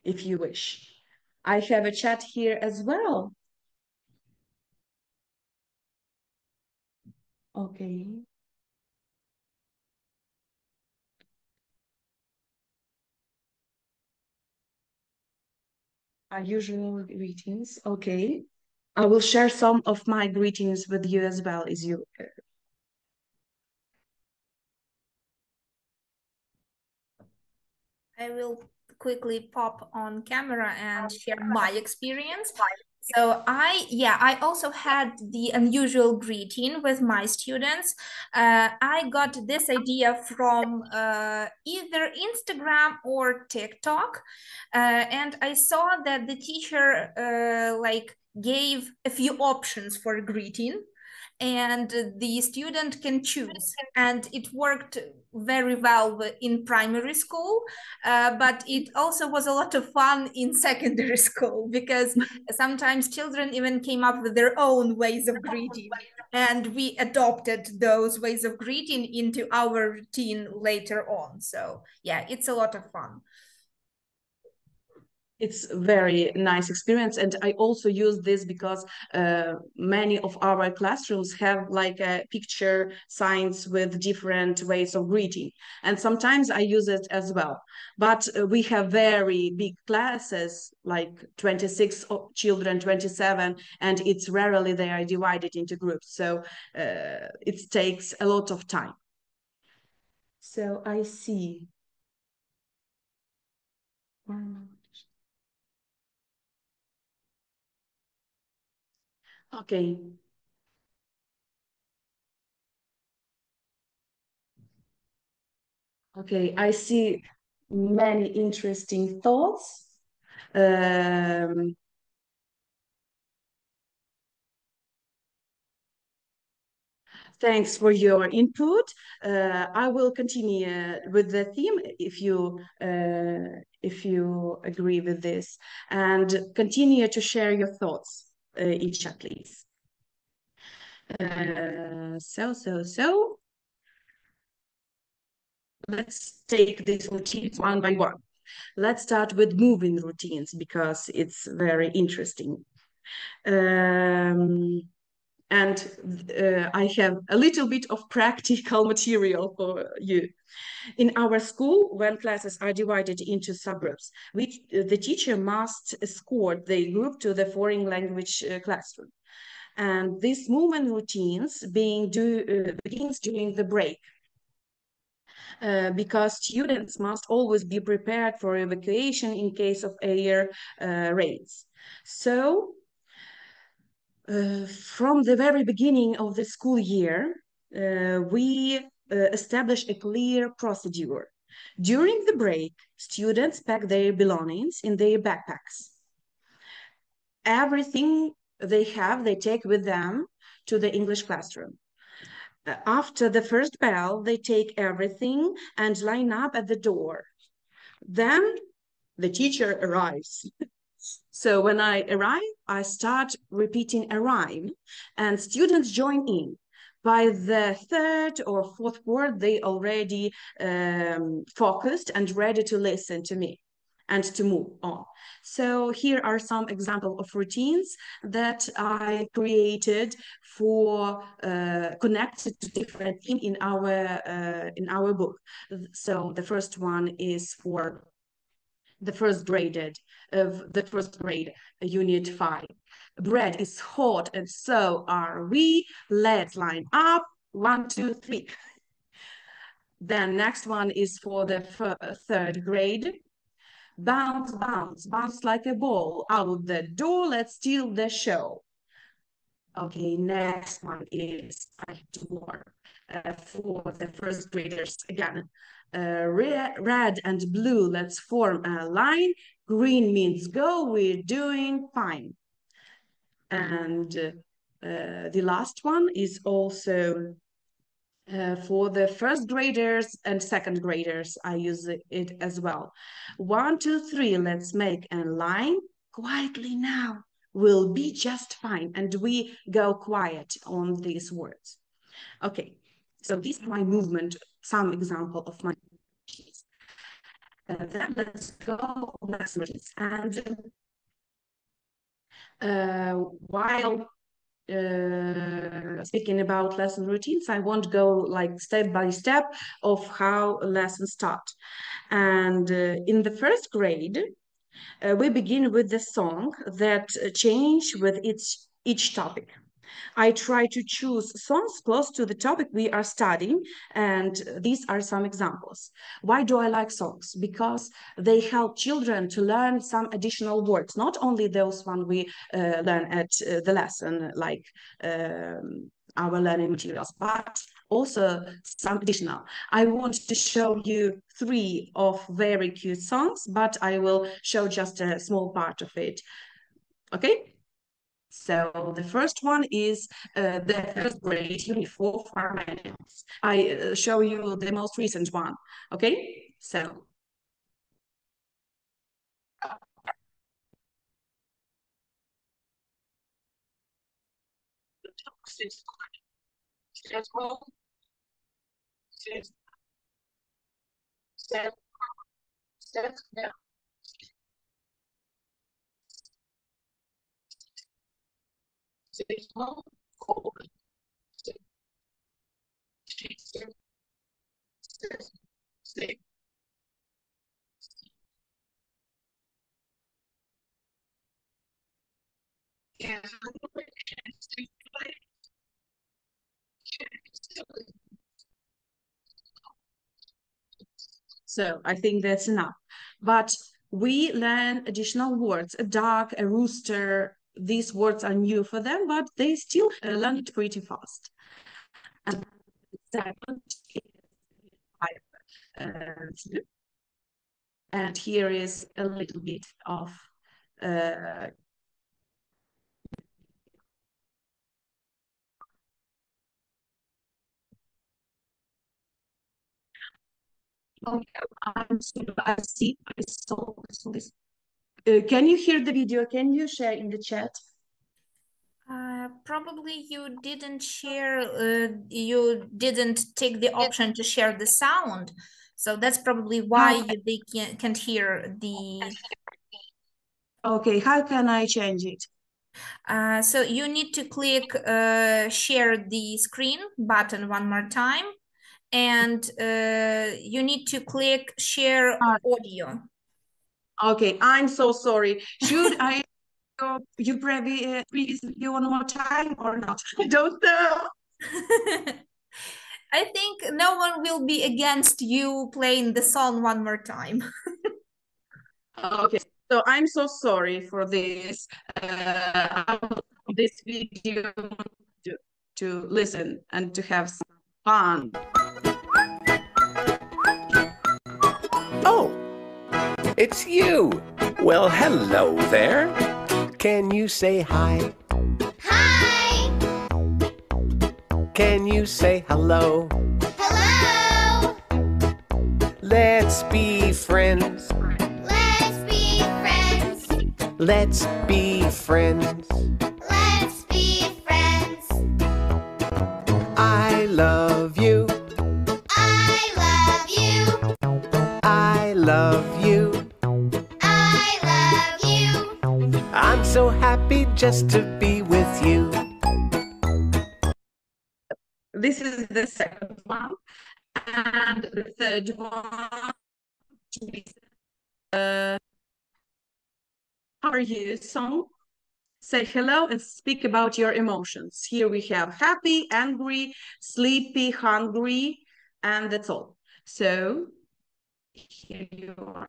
[SPEAKER 7] if you wish. I have a chat here as well. Okay. Our usual greetings. Okay. I will share some of my greetings with you as well as you.
[SPEAKER 1] I will quickly pop on camera and share my experience. So I also had the unusual greeting with my students. I got this idea from either Instagram or TikTok, and I saw that the teacher gave a few options for greeting, and the student can choose, and it worked very well in primary school, but it also was a lot of fun in secondary school, because sometimes children even came up with their own ways of greeting, and we adopted those ways of greeting into our routine later on. So yeah, it's a lot of fun.
[SPEAKER 7] It's a very nice experience, and I also use this because many of our classrooms have like a picture signs with different ways of greeting, and sometimes I use it as well. But we have very big classes, like 26 children, 27, and it's rarely they are divided into groups, so it takes a lot of time. So I see. Okay. Okay, I see many interesting thoughts. Thanks for your input. I will continue with the theme if you agree with this, and continue to share your thoughts, Isha, please. So let's take these routines one by one. Let's start with moving routines because it's very interesting. And I have a little bit of practical material for you. In our school, when classes are divided into subgroups, the teacher must escort the group to the foreign language classroom. And these movement routines begins during the break. Because students must always be prepared for evacuation in case of air raids. So from the very beginning of the school year, we establish a clear procedure. During the break, students pack their belongings in their backpacks. Everything they have, they take with them to the English classroom. After the first bell, they take everything and line up at the door. Then the teacher arrives. So when I arrive, I start repeating a rhyme and students join in. By the third or fourth word, they already focused and ready to listen to me and to move on. So here are some examples of routines that I created for connected to different themes in our book. So the first one is for the first grade, unit 5. Bread is hot and so are we. Let's line up. 1, 2, 3. Then next one is for the third grade. Bounce, bounce, bounce like a ball out the door. Let's steal the show. Okay, next one is for the first graders again. Red and blue, let's form a line. Green means go, we're doing fine. And the last one is also for the first graders and second graders. I use it as well. 1, 2, 3, let's make a line. Quietly now, we'll be just fine. And we go quiet on these words. Okay, so this is my movement, some example of my then let's go lessons. And while speaking about lesson routines, I won't go like step by step of how lessons start. And in the first grade, we begin with the song that change with each topic. I try to choose songs close to the topic we are studying, and these are some examples. Why do I like songs? Because they help children to learn some additional words, not only those ones we learn at the lesson, like our learning materials, but also some additional. I want to show you 3 of very cute songs, but I will show just a small part of it. Okay? So the first one is the first grade, unit 4, farm animals. I show you the most recent one, okay? So. So I think that's enough. But we learn additional words, a duck, a rooster. These words are new for them, but they still learn it pretty fast. And second is and here is a little bit of I saw this. Can you hear the video? Can you share in the chat?
[SPEAKER 1] Probably you didn't share, you didn't take the option to share the sound. So that's probably why they can't hear the...
[SPEAKER 7] Okay, how can I change it?
[SPEAKER 1] So you need to click share the screen button one more time. And you need to click share audio.
[SPEAKER 7] Okay, I'm so sorry. Should I you please do one more time or not? I don't know.
[SPEAKER 1] I think no one will be against you playing the song one more time.
[SPEAKER 7] Okay, so I'm so sorry for this. This video to listen and to have some fun.
[SPEAKER 8] Oh, it's you. Well, hello there. Can you say hi?
[SPEAKER 9] Hi!
[SPEAKER 8] Can you say hello?
[SPEAKER 9] Hello!
[SPEAKER 8] Let's be friends.
[SPEAKER 9] Let's be friends.
[SPEAKER 8] Let's be friends.
[SPEAKER 9] Let's be friends.
[SPEAKER 8] I love you.
[SPEAKER 9] I love you.
[SPEAKER 8] I love you.
[SPEAKER 9] I love you.
[SPEAKER 8] I'm so happy just to be with you.
[SPEAKER 7] This is the second one. And the third one is how are you song. Say hello and speak about your emotions. Here we have happy, angry, sleepy, hungry, and that's all. So here you are.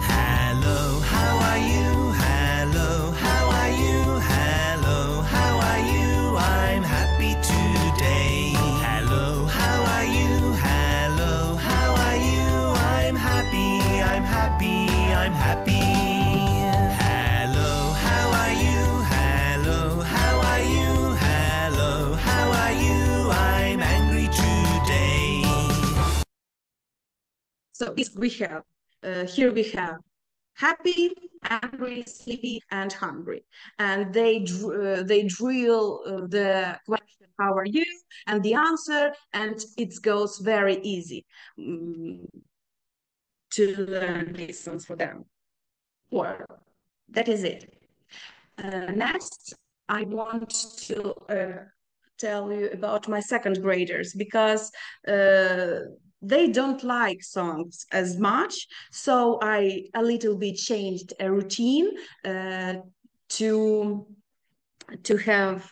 [SPEAKER 10] Hello, how are you? Hello, how are you? Hello, how are you? I'm happy today. Hello, how are you? Hello, how are you? I'm happy, I'm happy, I'm happy. Hello, how are you? Hello, how are you? Hello, how are you? I'm angry today.
[SPEAKER 7] So we have, here we have happy, angry, sleepy, and hungry. And they drill the question, how are you? And the answer, and it goes very easy to learn lessons for them. Well, that is it. Next, I want to tell you about my second graders because they don't like songs as much, so I a little bit changed a routine to have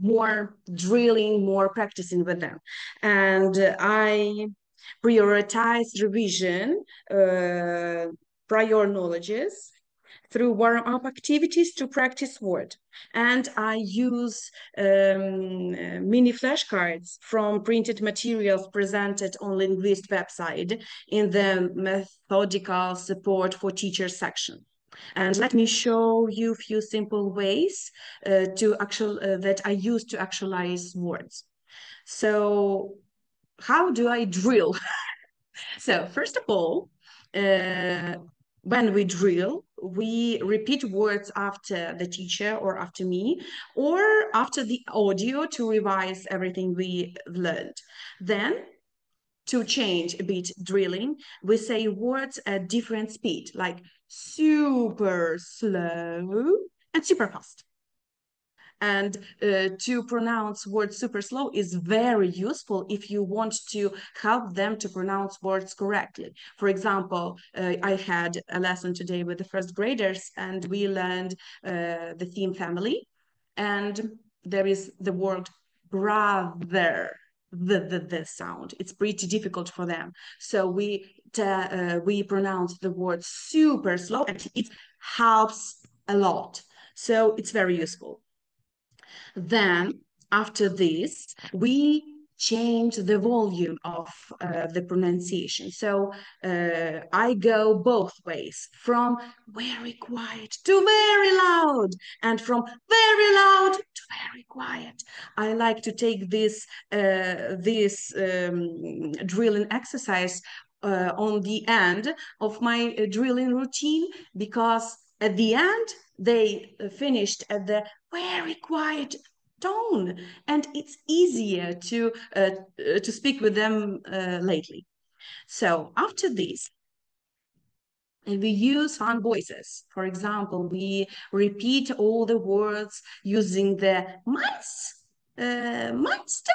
[SPEAKER 7] more drilling, more practicing with them, and I prioritize revision, prior knowledges through warm-up activities to practice word. And I use mini flashcards from printed materials presented on Linguist website in the methodical support for teachers section. And let me show you a few simple ways that I use to actualize words. So how do I drill? So first of all, when we drill, we repeat words after the teacher or after me, or after the audio to revise everything we learned. Then to change a bit drilling, we say words at different speed, like super slow and super fast. And to pronounce words super slow is very useful if you want to help them to pronounce words correctly. For example, I had a lesson today with the first graders, and we learned the theme family, and there is the word brother, the sound. It's pretty difficult for them. So we pronounce the word super slow, and it helps a lot. So it's very useful. Then after this, we change the volume of the pronunciation. So I go both ways, from very quiet to very loud, and from very loud to very quiet. I like to take this drilling exercise on the end of my drilling routine, because at the end they finished at the very quiet tone, and it's easier to speak with them lately. So after this, we use fun voices. For example, we repeat all the words using the mice, voice,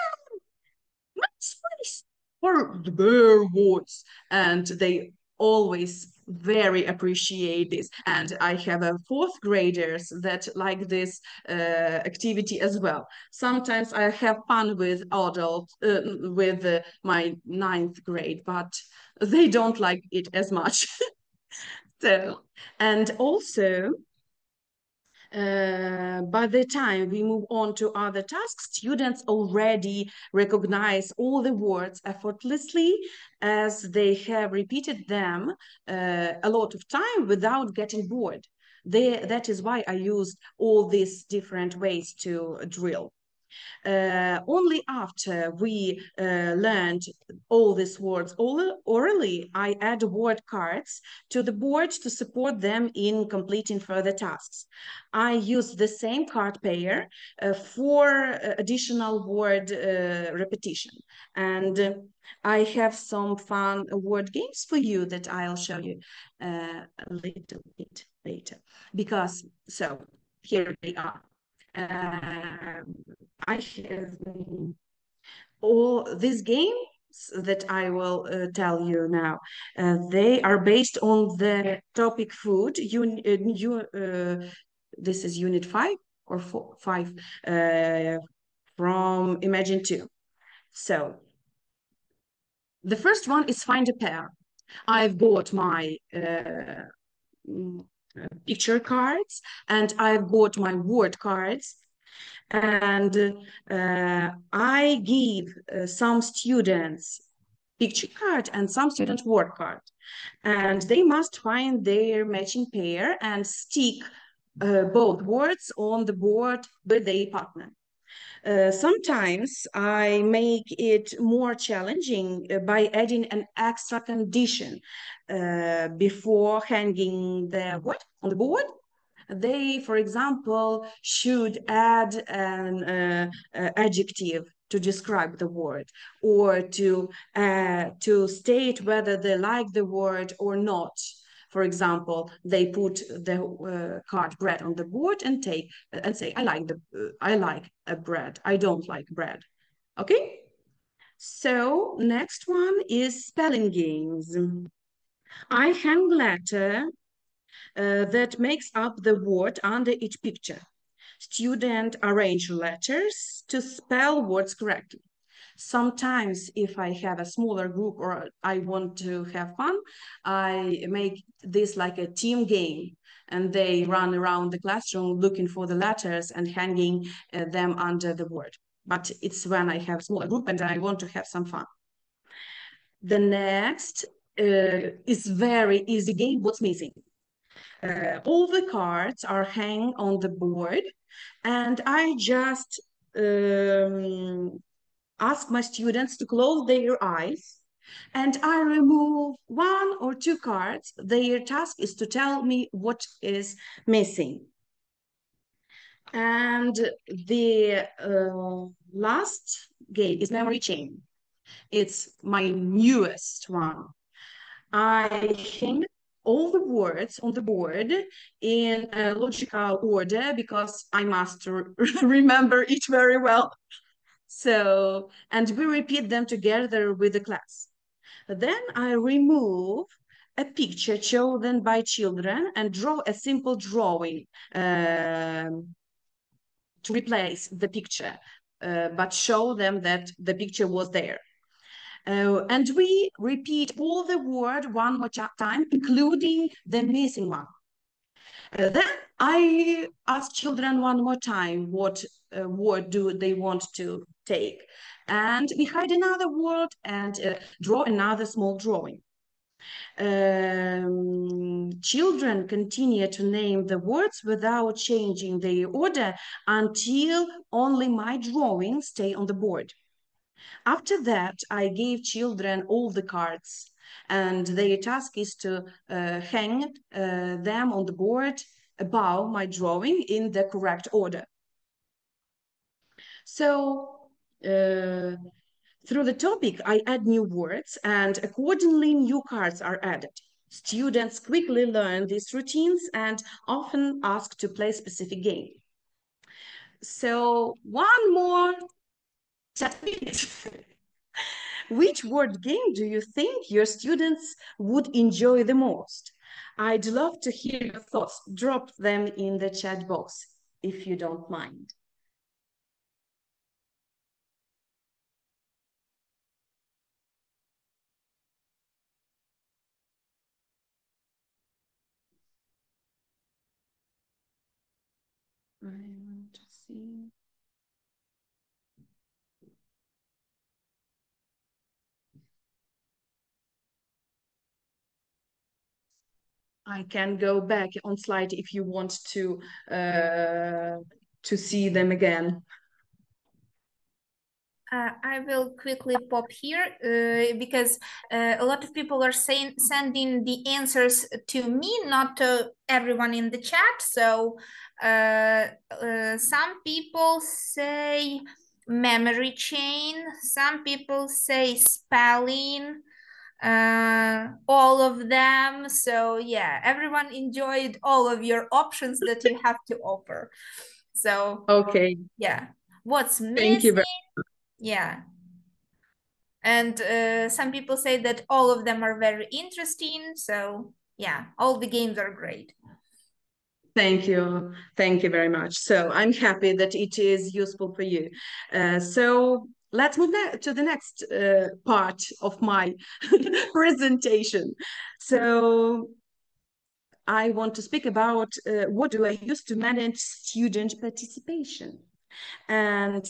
[SPEAKER 7] or the bear voice, and they always very appreciate this. And I have a fourth graders that like this activity as well. Sometimes I have fun with adults, with my 9th grade, but they don't like it as much. So, and also, by the time we move on to other tasks, students already recognize all the words effortlessly, as they have repeated them a lot of time without getting bored. That is why I used all these different ways to drill. Only after we learned all these words orally, I add word cards to the board to support them in completing further tasks. I use the same card pair for additional word repetition. And I have some fun word games for you that I'll show you a little bit later. Because, so here they are. I have all these games that I will tell you now. They are based on the topic food. This is unit 5 or 5 from Imagine 2. So the first one is find a pair. I've got my picture cards, and I've got my word cards, and I give some students picture card and some students word card, and they must find their matching pair and stick both words on the board with their partner. Sometimes I make it more challenging by adding an extra condition before hanging the word on the board. They, for example, should add an adjective to describe the word, or to state whether they like the word or not. For example, they put the card bread on the board and say, I like a bread. I don't like bread. Okay. So next one is spelling games. I hang letter that makes up the word under each picture. Students arrange letters to spell words correctly. Sometimes if I have a smaller group or I want to have fun, I make this like a team game, and they run around the classroom looking for the letters and hanging them under the word. But it's when I have a smaller group and I want to have some fun. The next is very easy game, what's missing? All the cards are hanging on the board, and I just ask my students to close their eyes, and I remove 1 or 2 cards. Their task is to tell me what is missing. And the last game is memory chain. It's my newest one. I hang all the words on the board in a logical order because I must remember it very well. So, and we repeat them together with the class. Then I remove a picture chosen by children and draw a simple drawing to replace the picture, but show them that the picture was there. And we repeat all the word one more time, including the missing one. Then I ask children one more time what word do they want to take. And we hide another word and draw another small drawing. Children continue to name the words without changing their order until only my drawings stay on the board. After that, I gave children all the cards, and their task is to hang them on the board above my drawing in the correct order. So, through the topic, I add new words, and accordingly, new cards are added. Students quickly learn these routines and often ask to play a specific game. So, one more minute. Which word game do you think your students would enjoy the most? I'd love to hear your thoughts. Drop them in the chat box if you don't mind. I want to see. I can go back on slide if you want to see them again.
[SPEAKER 1] I will quickly pop here because a lot of people are sending the answers to me, not to everyone in the chat. So some people say memory chain, some people say spelling, all of them. So yeah, everyone enjoyed all of your options that you have to offer. So
[SPEAKER 7] okay,
[SPEAKER 1] yeah, what's missing?
[SPEAKER 7] Thank you very much.
[SPEAKER 1] Yeah. And some people say that all of them are very interesting. So yeah, all the games are great.
[SPEAKER 7] Thank you. Thank you very much. So I'm happy that it is useful for you. So let's move to the next part of my presentation. So I want to speak about what do I use to manage student participation. And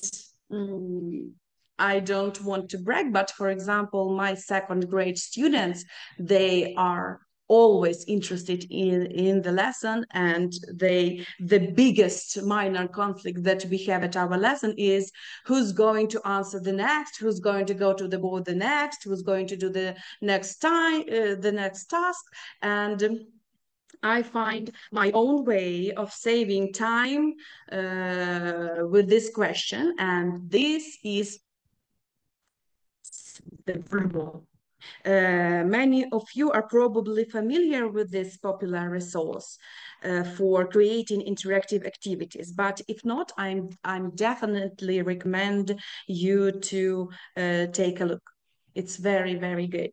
[SPEAKER 7] I don't want to brag, but for example, my second grade students, they are always interested in the lesson, and the biggest minor conflict that we have at our lesson is who's going to answer the next, who's going to go to the board the next, who's going to do the next time, the next task. And I find my own way of saving time with this question, and this is the verbal. Many of you are probably familiar with this popular resource for creating interactive activities, but if not, I'm definitely recommend you to take a look. It's very, very good.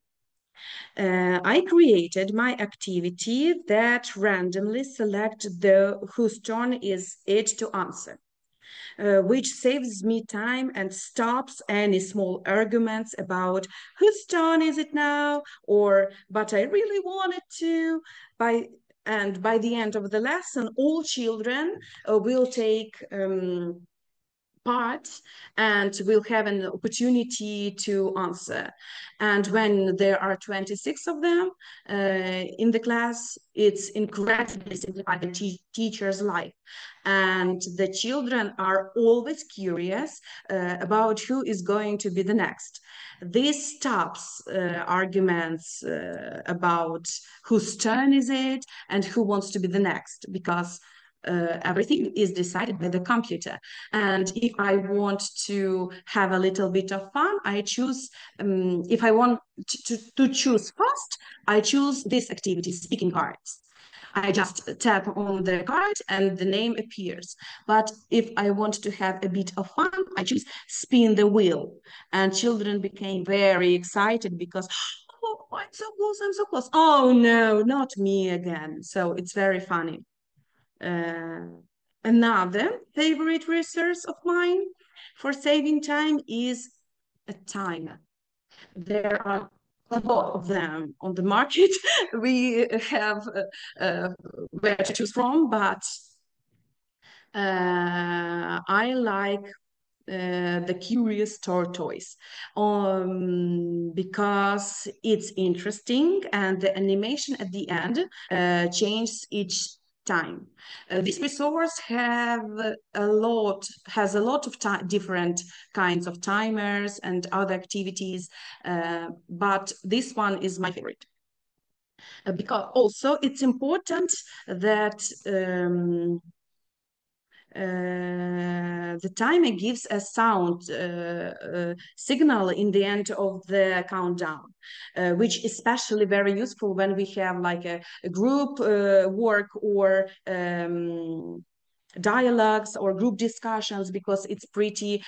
[SPEAKER 7] I created my activity that randomly select whose turn is it to answer, which saves me time and stops any small arguments about whose turn is it now, or but I really wanted to. And by the end of the lesson, all children will take part and will have an opportunity to answer. And when there are 26 of them in the class, it's incredibly simplified the teacher's life. And the children are always curious about who is going to be the next. This stops arguments about whose turn is it and who wants to be the next, because everything is decided by the computer. And if I want to have a little bit of fun, I choose, if I want to choose fast, I choose this activity, speaking cards. I just tap on the card and the name appears. But if I want to have a bit of fun, I choose spin the wheel. And children became very excited because, oh, I'm so close, I'm so close. Oh no, not me again. So it's very funny. Another favorite resource of mine for saving time is a timer. There are a lot of them on the market. We have where to choose from, but I like the Curious Tortoise because it's interesting and the animation at the end changes each time. This resource has a lot of different kinds of timers and other activities, but this one is my favorite. Because also it's important that the timer gives a sound signal in the end of the countdown, which is especially very useful when we have like a group work or dialogues or group discussions, because it's pretty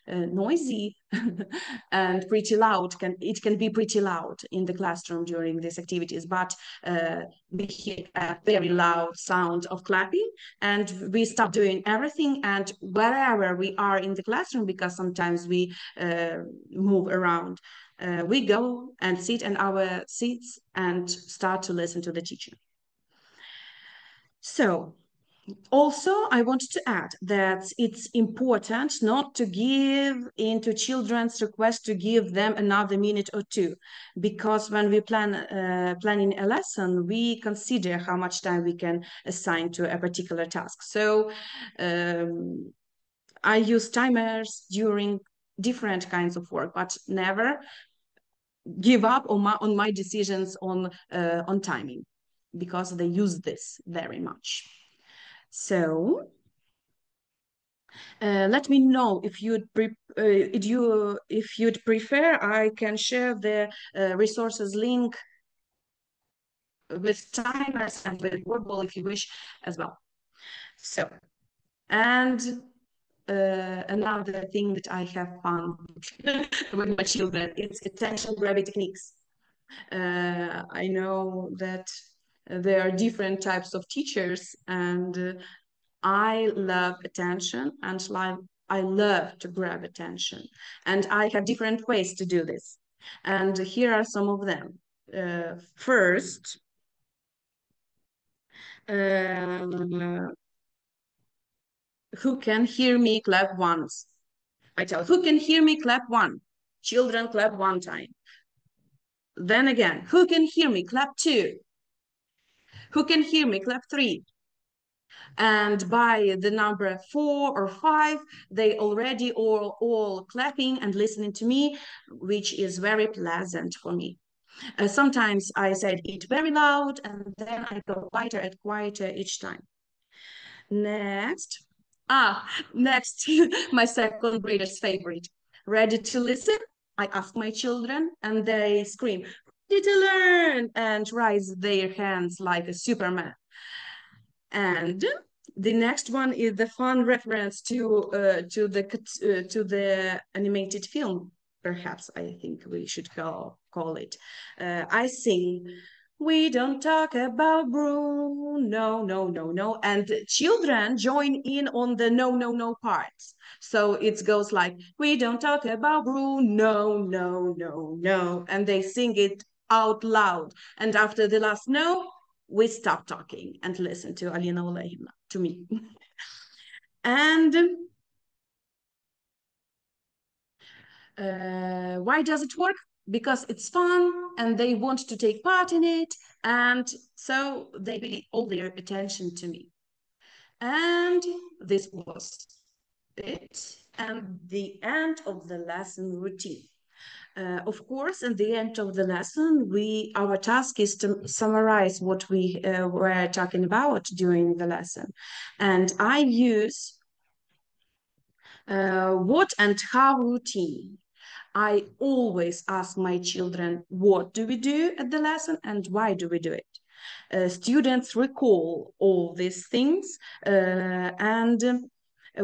[SPEAKER 7] noisy and pretty loud. It can be pretty loud in the classroom during these activities, but we hear a very loud sound of clapping and we stop doing everything, and wherever we are in the classroom, because sometimes we move around, we go and sit in our seats and start to listen to the teacher. So also, I wanted to add that it's important not to give into children's request to give them another minute or two, because when we planning a lesson, we consider how much time we can assign to a particular task. So I use timers during different kinds of work, but never give up on my decisions on timing, because they use this very much. So let me know if you'd prefer. I can share the resources link with timers and with Wordball if you wish as well. So, and another thing that I have fun with my children is attention grabbing techniques. I know that there are different types of teachers, and I love attention and I love to grab attention, and I have different ways to do this, and here are some of them. First, who can hear me, clap once. I tell, who can hear me, clap one. Children clap one time. Then again, who can hear me, clap two. Who can hear me, clap three. And by the number 4 or 5, they already all clapping and listening to me, which is very pleasant for me. Sometimes I said it very loud, and then I go quieter and quieter each time. Next, my second grader's favorite. Ready to listen? I ask my children, and they scream, ready to learn, and raise their hands like a Superman. And the next one is the fun reference to the animated film. Perhaps I think we should call it. I sing, we don't talk about brew, no, no, no, no. And children join in on the no, no, no parts. So it goes like, we don't talk about brew, no, no, no, no. And they sing it out loud. And after the last no, we stop talking and listen to Alina Olehina, to me. And why does it work? Because it's fun and they want to take part in it, and so they pay all their attention to me. And this was it, and the end of the lesson routine. Of course, at the end of the lesson, our task is to summarize what we were talking about during the lesson. And I use what and how routine. I always ask my children, what do we do at the lesson and why do we do it? Students recall all these things, and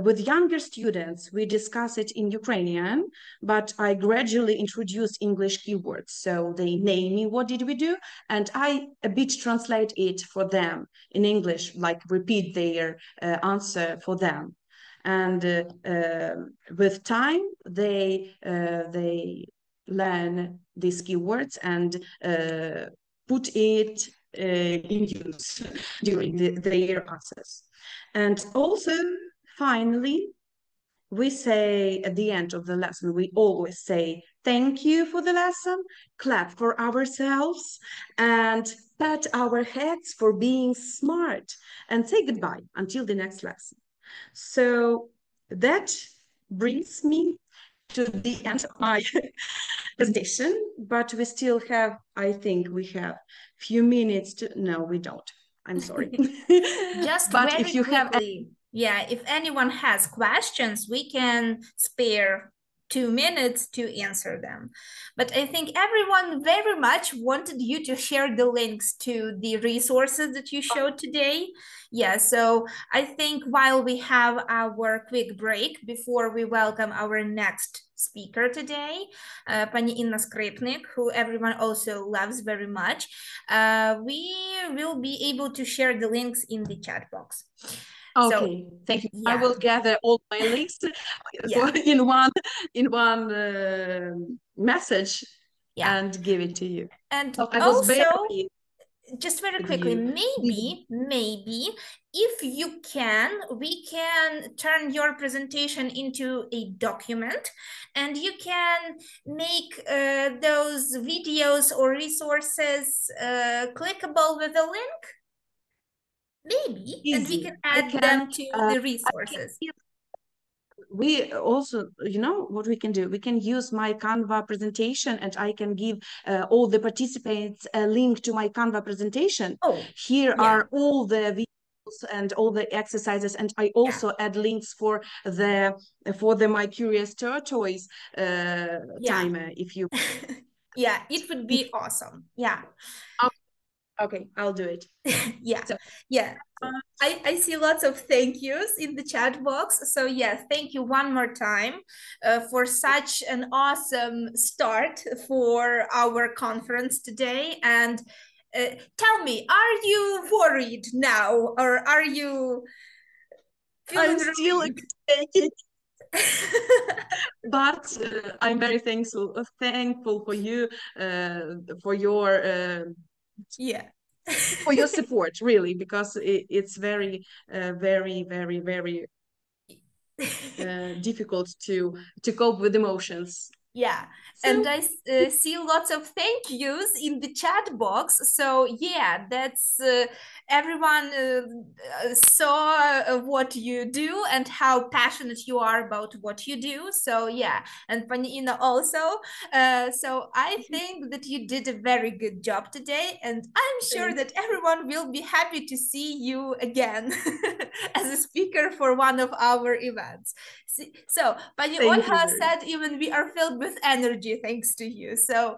[SPEAKER 7] with younger students, we discuss it in Ukrainian, but I gradually introduce English keywords. So they name me, what did we do? And I a bit translate it for them in English, like repeat their answer for them. And with time, they learn these keywords and put it in use during their answers. And also, finally, we say at the end of the lesson, we always say, thank you for the lesson, clap for ourselves, and pat our heads for being smart, and say goodbye until the next lesson. So that brings me to the end of my presentation, but we still have, I think we have few minutes to, no, we don't. I'm sorry.
[SPEAKER 1] Just
[SPEAKER 7] but
[SPEAKER 1] very
[SPEAKER 7] if you
[SPEAKER 1] quickly, yeah, if anyone has questions, we can spare 2 minutes to answer them. But I think everyone very much wanted you to share the links to the resources that you showed today. Yeah, so I think while we have our quick break before we welcome our next speaker today, Pani Inna Skripnik, who everyone also loves very much, we will be able to share the links in the chat box.
[SPEAKER 7] Okay, so, thank you. Yeah. I will gather all my links in one message and give it to you.
[SPEAKER 1] And
[SPEAKER 7] so
[SPEAKER 1] also, just very quickly, maybe if you can, we can turn your presentation into a document and you can make those videos or resources clickable with a link. Maybe, and we can add them to the resources.
[SPEAKER 7] We also, you know what we can do? We can use my Canva presentation and I can give all the participants a link to my Canva presentation. Here are all the videos and all the exercises, and I also add links for the My Curious Tortoise timer if you
[SPEAKER 1] yeah, it would be awesome. Yeah.
[SPEAKER 7] Okay, I'll do it.
[SPEAKER 1] I see lots of thank yous in the chat box. So yeah, thank you one more time for such an awesome start for our conference today. And tell me, are you worried now, or are you feeling
[SPEAKER 7] I'm still excited? But I'm very thankful for you, for your for your support, really, because it's very difficult to cope with emotions.
[SPEAKER 1] Yeah, so, and I see lots of thank yous in the chat box. So yeah, that's everyone saw what you do and how passionate you are about what you do. So yeah, and Pani Inna also. So I think that you did a very good job today, and I'm sure that everyone will be happy to see you again as a speaker for one of our events. So Pani Olha said even we are filled with energy thanks to you. So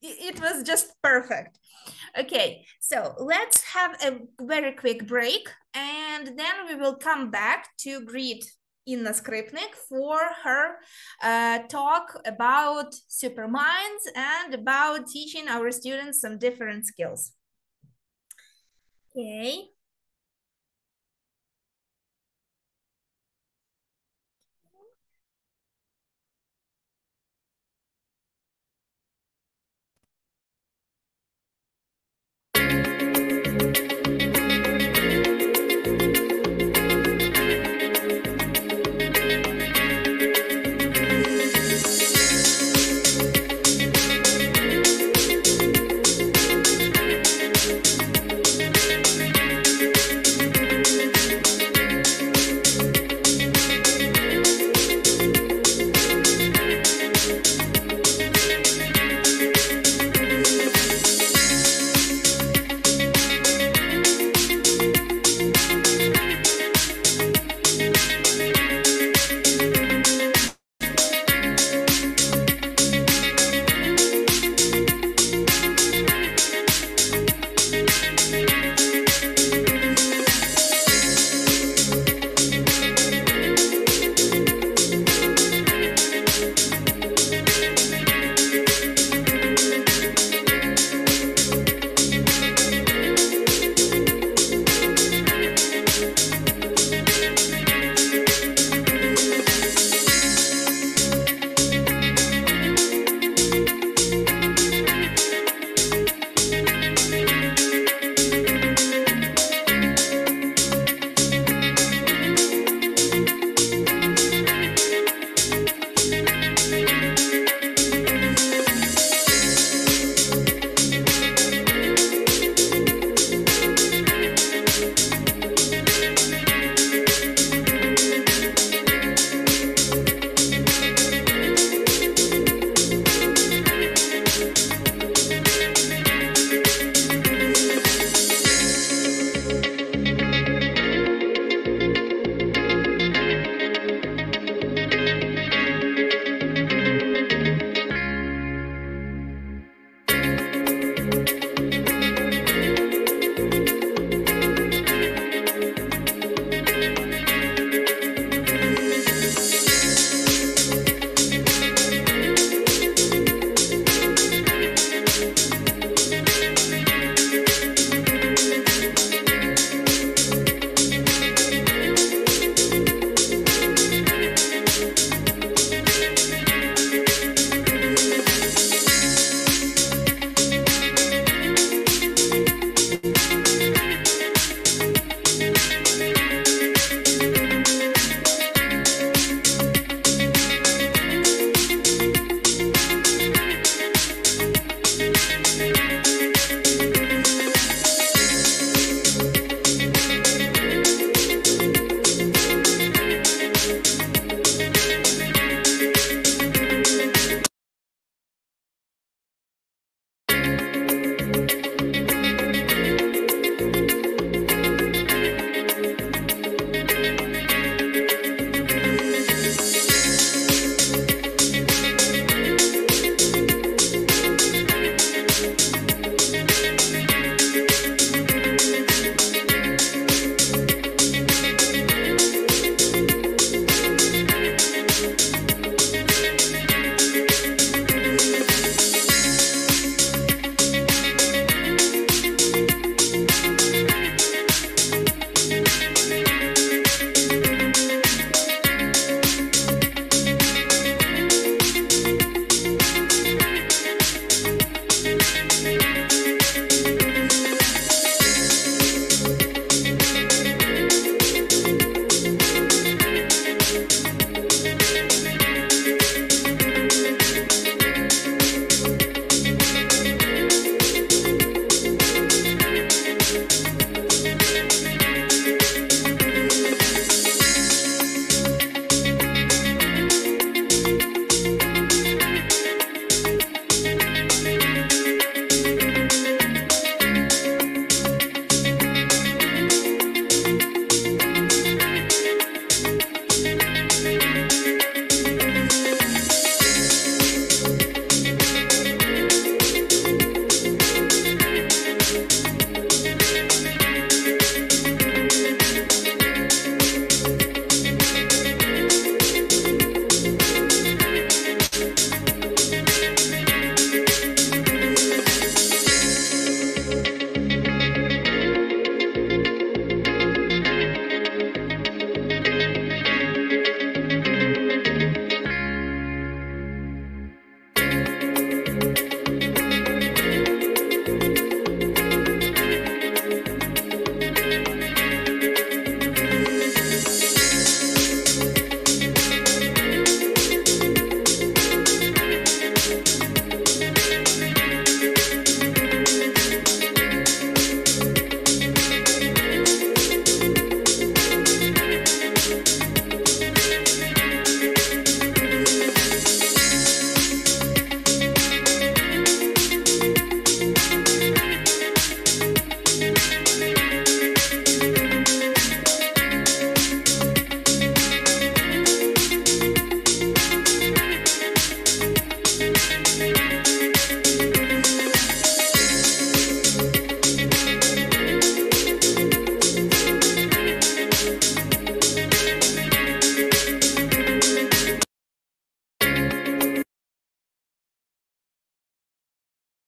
[SPEAKER 1] it was just perfect. Okay, so let's have a very quick break and then we will come back to greet Inna Skripnik for her talk about superminds and about teaching our students some different skills. Okay.